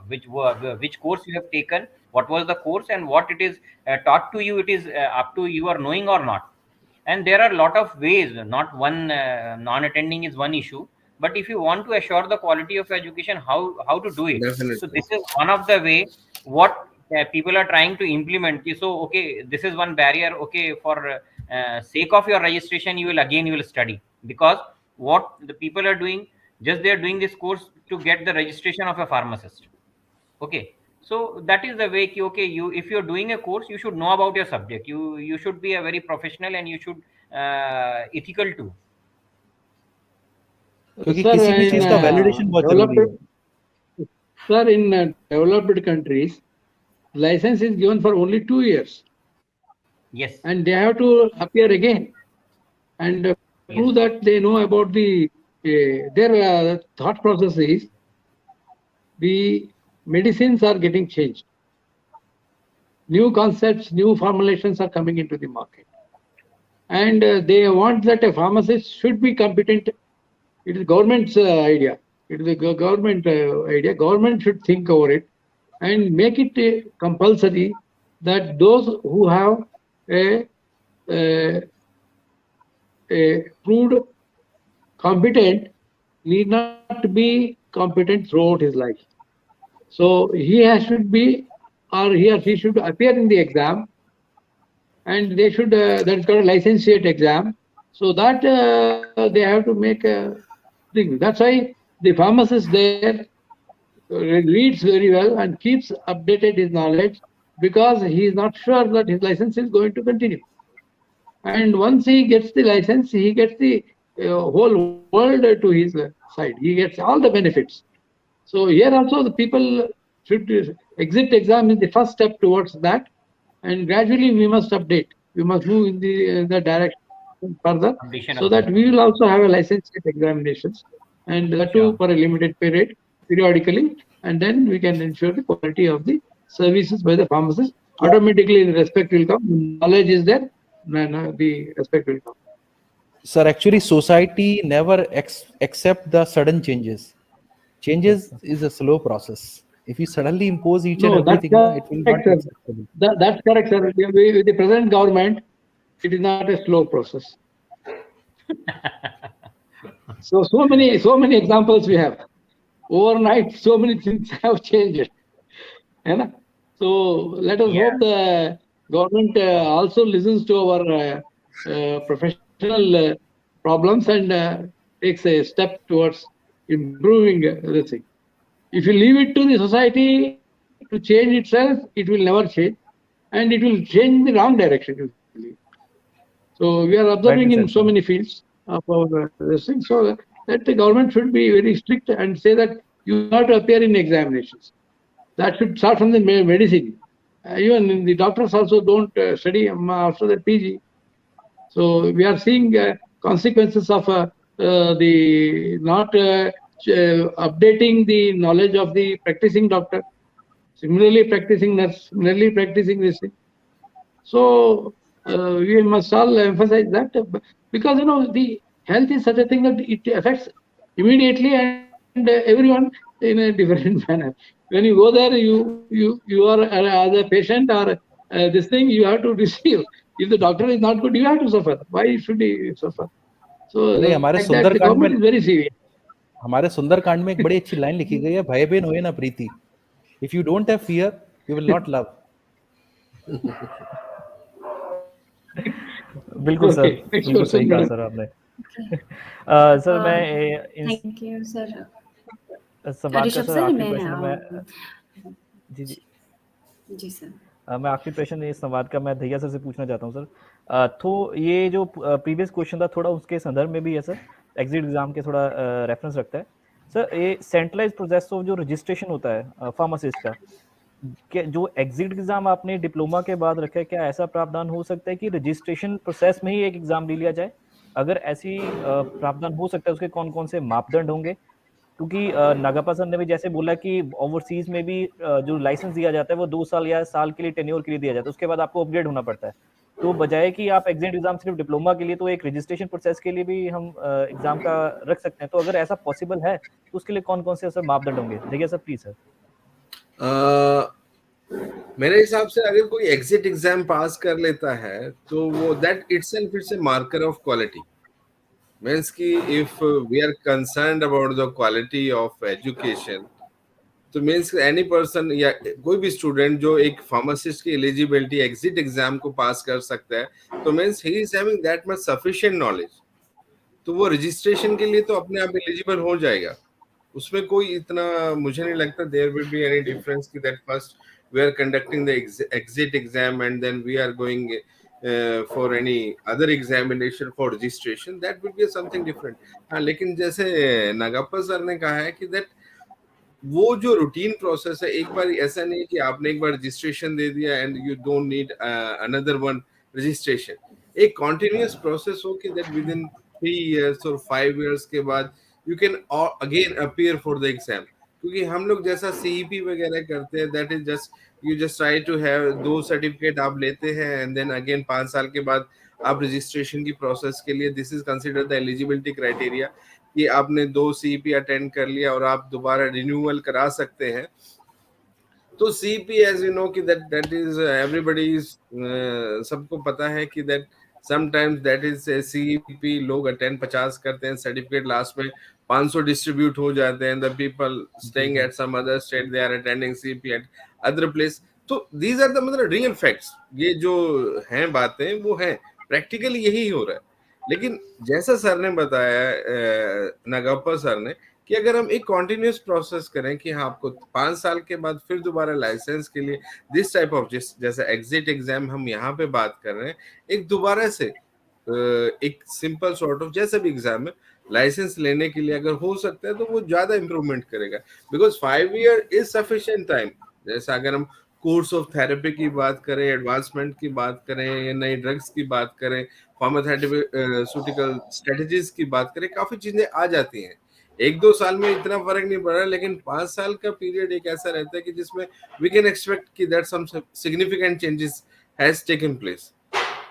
which course you have taken, what was the course, and what it is taught to you. It is up to you are knowing or not. And there are a lot of ways, not one. Non-attending is one issue, but if you want to assure the quality of education, how to do it? Definitely. So this is one of the way what people are trying to implement. So okay, this is one barrier. Okay, for sake of your registration, you will study, because what the people are doing, just they are doing this course to get the registration of a pharmacist. Okay, so that is the way ki, okay, you if you're doing a course, you should know about your subject. You should be a very professional and you should ethical too. क्योंकि Sir, किसी भी in, चीज का वैलिडेशन बहुत जरूरी है। Sir, in developed countries, license is given for only 2 years, Yes. and they have to appear again and prove that they know about their thought process is the medicines are getting changed. New concepts, new formulations are coming into the market. And they want that a pharmacist should be competent. It is government's idea. It is a government idea. Government should think over it and make it compulsory that those who have a proved competent need not be competent throughout his life. So he should be, or he or she should appear in the exam, and they should, that's called a licentiate exam, so that they have to make a thing. That's why the pharmacist there reads very well and keeps updated his knowledge, because he is not sure that his license is going to continue. And once he gets the license, he gets the whole world to his side. He gets all the benefits. So here also the people should, exit exam is the first step towards that, and gradually we must update. We must move in the direction further, so that we will also have a licensed examinations, and that too for a limited period, periodically, and then we can ensure the quality of the services by the pharmacist. Automatically the respect will come. Knowledge is there, the respect will come. Sir, actually society never accept the sudden changes. Changes is a slow process. If you suddenly impose each and everything, it will not be acceptable. That's correct, sir. With the present government, it is not a slow process. So many examples we have. Overnight, so many things have changed. So let us hope the government also listens to our professional problems and takes a step towards improving the thing. If you leave it to the society to change itself, it will never change, and it will change in the wrong direction. So we are observing in so many fields of our this thing. So that the government should be very strict and say that you have to appear in examinations. That should start from the medicine. Even the doctors also don't study after their PG. So we are seeing consequences of the not updating the knowledge of the practicing doctor, similarly practicing nurse, similarly practicing this thing. So we must all emphasize that, because the health is such a thing that it affects immediately, and everyone in a different manner. When you go there, you are as a patient or this thing you have to receive. If the doctor is not good, you have to suffer. Why should he suffer? So नहीं, हमारे like that, the सुंदरकांड में government is very serious. हमारे सुंदरकांड में एक बड़ी अच्छी लाइन लिखी गई है, भय बिन होए ना प्रीति. If you don't have fear, you will not love. बिल्कुल सर, Okay, next बिल्कुल सही question, कहा madam. सर आपने. सर मैं इन थैंक यू सर. संवाद का ऋषभ सर सर, आखिरी मैं प्रश्न मैं जी जी सर. मैं आखिरी प्रश्न इस संवाद का मैं दहिया सर से पूछना चाहता हूँ सर. तो ये जो प्रीवियस क्वेश्चन था थोड़ा उसके संदर्भ में भी है सर, एग्जिट एग्जाम के थोड़ा रेफरेंस रखता है सर. ये सेंट्रलाइज प्रोसेस ऑफ जो रजिस्ट्रेशन होता है फार्मासिस्ट का, जो एग्जिट एग्जाम आपने डिप्लोमा के बाद रखा है, क्या ऐसा प्रावधान हो सकता है कि रजिस्ट्रेशन प्रोसेस में ही एक एग्जाम ले लिया जाए? अगर ऐसी प्रावधान हो सकता है, उसके कौन कौन से मापदंड होंगे? क्योंकि नागप्पा सर ने भी जैसे बोला कि ओवरसीज में भी जो लाइसेंस दिया जाता है वो 2 साल या साल के लिए टेन्योर के लिए दिया जाता है, उसके बाद आपको अपग्रेड होना पड़ता है. तो बजाय कि आप एग्जिट एग्जाम सिर्फ डिप्लोमा के लिए, तो एक रजिस्ट्रेशन प्रोसेस के लिए भी हम एग्जाम का रख सकते हैं. तो अगर ऐसा पॉसिबल है तो उसके लिए कौन कौन से सर मापदंड होंगे? देखिए सर प्लीज सर. मेरे हिसाब से अगर कोई एग्जिट एग्जाम पास कर लेता है तो वो that itself it's a marker of quality. Means कि if we are concerned about the quality of education, तो मीन्स एनी पर्सन या कोई भी स्टूडेंट जो एक फार्मासिस्ट की एलिजिबिलिटी एग्जिट एग्जाम को पास कर सकता है, तो means he is having that much sufficient knowledge, तो वो रजिस्ट्रेशन के लिए तो अपने आप एलिजिबल हो जाएगा. उसमें कोई इतना मुझे नहीं लगता there will be any difference कि that first we are conducting the exit exam and then we are going for any other examination for registration. That will be something different. हाँ, लेकिन जैसे नागप्पा सर ने कहा है कि दैट वो जो रूटीन प्रोसेस है, एक बार ऐसा नहीं है कि आपने एक बार रजिस्ट्रेशन दे दिया and you don't need another one registration. एक कॉन्टिन्यूस प्रोसेस हो कि दैट विद इन 3 years और 5 years के बाद you can again appear for the exam. क्योंकि हम लोग जैसा सीईपी वगैरह करते हैं, that is just you just try to have 2 certificate आप लेते हैं एंड देन अगेन 5 साल के बाद आप रजिस्ट्रेशन की प्रोसेस के लिए, this is considered the eligibility criteria कि आपने 2 सीईपी अटेंड कर लिया और आप दोबारा रिन्यूअल करा सकते हैं. तो सीईपी एज यू नो कि दैट इज एवरीबॉडी इज, सबको पता है कि that sometimes that is a CEP लोग अटेंड 50 करते हैं, सर्टिफिकेट लास्ट में 500 डिस्ट्रीब्यूट हो जाते हैं. The people staying at some other state they are attending CEP at other place. तो दीज आर द मतलब रियल फैक्ट्स. ये जो हैं बातें वो हैं, प्रैक्टिकली यही हो रहा है. लेकिन जैसा सर ने बताया, नागप्पा सर ने, कि अगर हम एक कॉन्टिन्यूस प्रोसेस करें कि हाँ आपको 5 साल के बाद फिर दोबारा लाइसेंस के लिए दिस टाइप ऑफ जैसा एग्जिट एग्जाम हम यहाँ पे बात कर रहे हैं, एक दोबारा से एक सिंपल सॉर्ट ऑफ जैसा भी एग्जाम है लाइसेंस लेने के लिए अगर हो सकता है तो वो ज्यादा इंप्रूवमेंट करेगा. Because 5 year is sufficient time. जैसा अगर हम कोर्स ऑफ थेरेपी की बात करें, एडवांसमेंट की बात करें, या नई ड्रग्स की बात करें, फार्मास्यूटिकल स्ट्रेटजीज की बात करें, काफी चीजें आ जाती हैं. 1-2 साल में इतना फर्क नहीं पड़ रहा, लेकिन 5 साल का पीरियड एक ऐसा रहता है कि जिसमें वी कैन एक्सपेक्ट कि that some significant changes has taken place.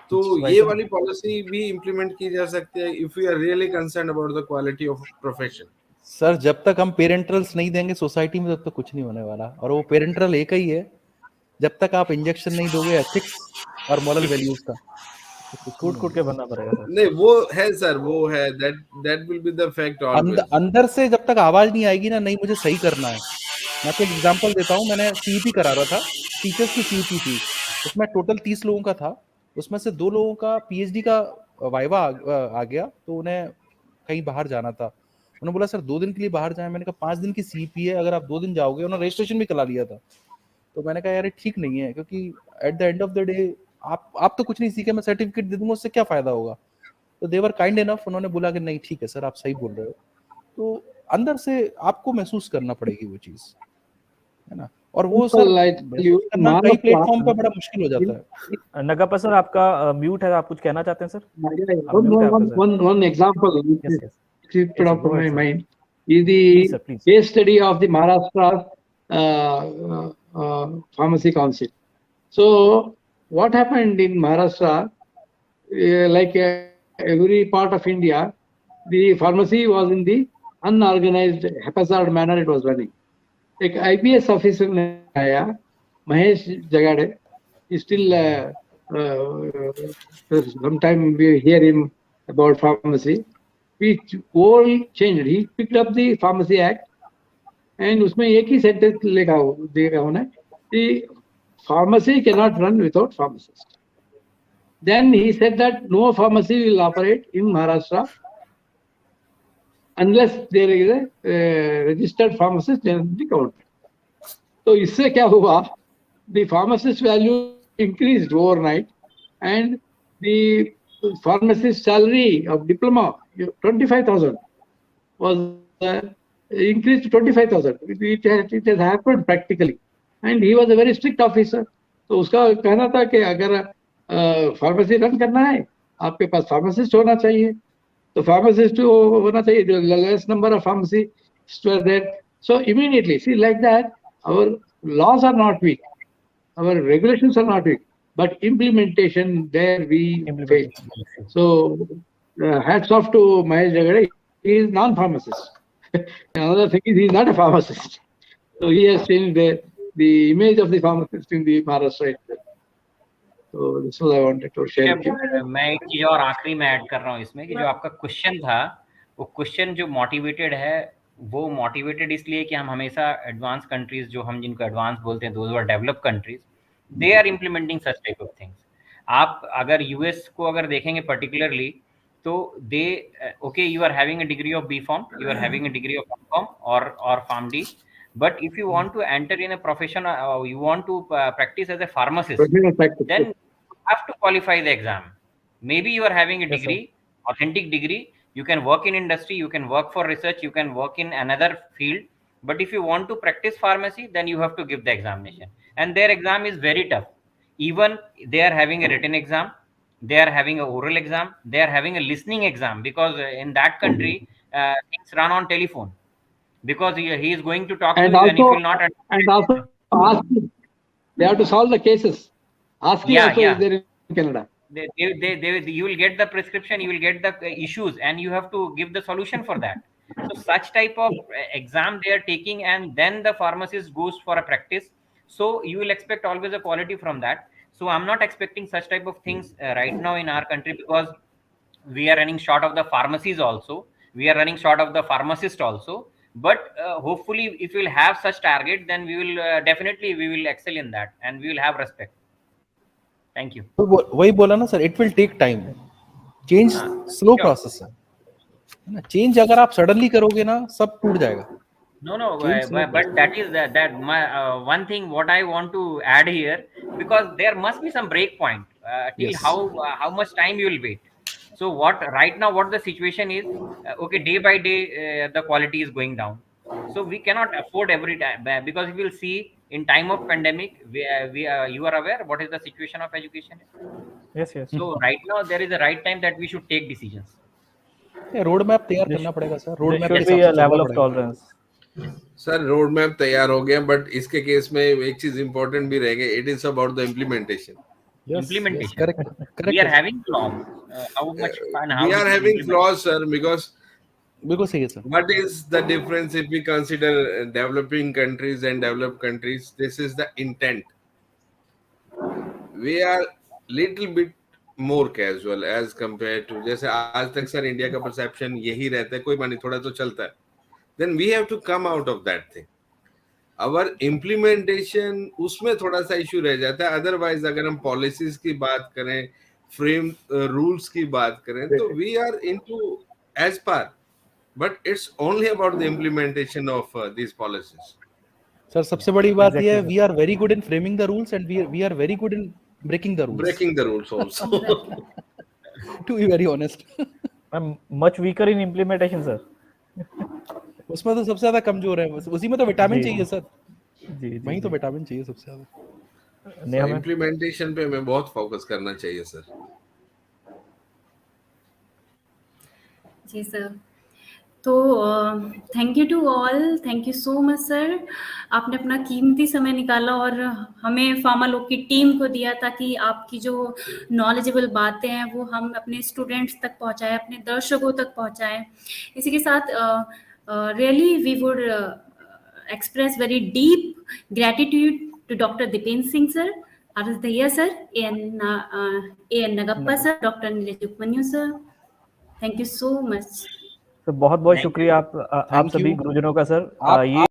तो ये वाली पॉलिसी भी इम्प्लीमेंट की जा सकती है if we are really concerned about the quality of profession. Sir जब तक हम पेरेंटल्स नहीं देंगे सोसाइटी में, तब तक कुछ नहीं होने वाला. और वो पेरेंटल एक ही है, जब तक आप इंजेक्शन नहीं दोगे एथिक्स और मॉरल वैल्यूज का, कूट के भरना पड़ेगा सर. नहीं वो है सर, वो है that will be the fact always. अंदर से जब तक आवाज नहीं आएगी ना, नहीं मुझे सही करना है. मैं आपको एग्जांपल देता हूँ. मैंने सीईपी करा रहा था, टीचर्स की सीईपी थी. उसमें टोटल 30 लोगों का था. उसमें से 2 लोगों का पीएचडी का वाइवा आ गया, तो उन्हें कहीं बाहर जाना था. उन्होंने बोला सर 2 दिन के लिए बाहर जाए. मैंने कहा 5 दिन की सीईपी है, अगर आप 2 दिन जाओगे. उन्होंने रजिस्ट्रेशन भी करा लिया था. तो मैंने कहा यार ठीक नहीं है, क्योंकि at the end of the day आप तो कुछ नहीं सीखे, मैं सर्टिफिकेट दे दूंगा, उससे क्या फायदा होगा. तो दे वर काइंड इनफ, उन्होंने बोला कि नहीं ठीक है सर आप सही बोल रहे हो. तो अंदर से आपको महसूस करना पड़ेगी वो चीज, है ना. और वो सर करना कई प्लेटफॉर्म पे बड़ा मुश्किल हो जाता है. नागप्पा सर आपका म्यूट है, आप कुछ कहना चाहते हैं sir? One example keep it up in my mind is the case study of the Maharashtra Pharmacy Council. So what happened in Maharashtra, like every part of India, the pharmacy was in the unorganized, haphazard manner it was running. एक IPS ऑफिसर ने आया, Mahesh जगाड़े, still sometime we hear him about pharmacy, which all changed. He picked up the Pharmacy Act and उसमें एक ही sentence देगा उन्हें, the pharmacy cannot run without pharmacist. Then he said that no pharmacy will operate in Maharashtra unless there is a registered pharmacist in the government. So इससे क्या हुआ? The pharmacist value increased overnight, and the pharmacist salary of diploma 25,000 was increased to 25,000. It has happened practically, and he was a very strict officer. तो उसका कहना था कि अगर फार्मेसी रन करना है, आपके पास फार्मासिस्ट होना चाहिए. तो फार्मासिस्ट होना चाहिए. The less number of pharmacists were there. So immediately, see, like that, our laws are not weak, our regulations are not weak, but implementation, there we fail. So hats off to Mahesh Jagade. He is non-pharmacist. Another thing is he is not a pharmacist. So he has changed the image of the pharmacist in the Maharashtra. So this was I wanted to share with you. मैं एक चीज और आखिरी में ऐड कर रहा हूँ इसमें कि जो आपका क्वेश्चन था, वो क्वेश्चन जो मोटिवेटेड है, वो मोटिवेटेड इसलिए कि हम हमेशा एडवांस कंट्रीज, जो हम जिनको एडवांस बोलते हैं, those are developed countries, they are implementing such type of things. आप अगर यूएस को अगर देखेंगे पर्टिकुलरली, तो they okay, you are having a degree of B pharm, you are having a degree of pharm और pharm D, but if you want to enter in a profession, you want to practice as a pharmacist, then you have to qualify the exam. Maybe you are having a degree, authentic degree, you can work in industry, you can work for research, you can work in another field, but if you want to practice pharmacy, then you have to give the examination, and their exam is very tough. Even they are having a written exam, they are having a oral exam, they are having a listening exam, because in that country things run on telephone, because he is going to talk to you, and if you will not and also asking, they have to solve the cases. Asking also is there in Canada. You will get the prescription, you will get the issues, and you have to give the solution for that. So such type of exam they are taking, and then the pharmacist goes for a practice. So you will expect always a quality from that. So I'm not expecting such type of things right now in our country, because we are running short of the pharmacies also, we are running short of the pharmacist also. But hopefully if we will have such target, then we will definitely we will excel in that, and we will have respect. Thank you. वही बोला ना sir, it will take time. Change slow process है ना. Change अगर आप suddenly करोगे ना, सब टूट जाएगा. No, but that is that my one thing what I want to add here, because there must be some break point till Yes. how much time you will wait. So what right now what the situation is, okay, day by day the quality is going down, so we cannot afford every time, because we will see in time of pandemic, you are aware what is the situation of education. Yes. So right now there is a right time that we should take decisions. Road map तैयार करना पड़ेगा sir. Road map There should be a level of tolerance. Sir road map तैयार हो गया, बट इसके केस में एक चीज इंपॉर्टेंट भी रह गई. It is about the implementation. Implementation. Correct. We are having flaws. How much and how We are we having implement. flaws, sir, because बिल्कुल सही है sir. what is the difference if we consider developing countries and developed countries? This is the intent. We are little bit more casual as compared to, जैसे आज तक सर इंडिया का परसेप्शन यही रहता है, कोई मानी थोड़ा तो चलता है. Then we have to come out of that thing. Our implementation उसमें थोड़ा सा इशू रह जाता है. अदरवाइज अगर हम पॉलिसीज की बात करें, फ्रेम रूल्स की बात करें, तो we are into as per, but it's only about the implementation of these policies. Sir सबसे बड़ी बात ये है, we are very good in framing the rules, and we are very good in breaking the rules. Breaking the rules also. To be very honest. I'm much weaker in implementation, sir. उसमें तो सबसे ज्यादा कमजोर है. उसी में तो विटामिन चाहिए सर. जी. वहीं तो विटामिन चाहिए सबसे ज्यादा. So implementation पे हमें बहुत फोकस करना चाहिए सर. जी सर. तो thank you to all, thank you so much sir. आपने अपना कीमती समय निकाला और हमें फार्मा लोग की टीम को दिया, ताकि आपकी जो नॉलेजेबल बातें हैं वो हम अपने स्टूडेंट्स तक पहुंचाएं, अपने दर्शकों तक पहुंचाएं. इसी के साथ really we would express very deep gratitude to Dr. Dipen Singh sir, Aras Daya sir, and A.N. Nagappa sir, Dr. Nilesh Upmanyu sir. Thank you so much. Sir बहुत बहुत Thank शुक्रिया आप Thank सभी you. गुरुजनों का सर। आप ये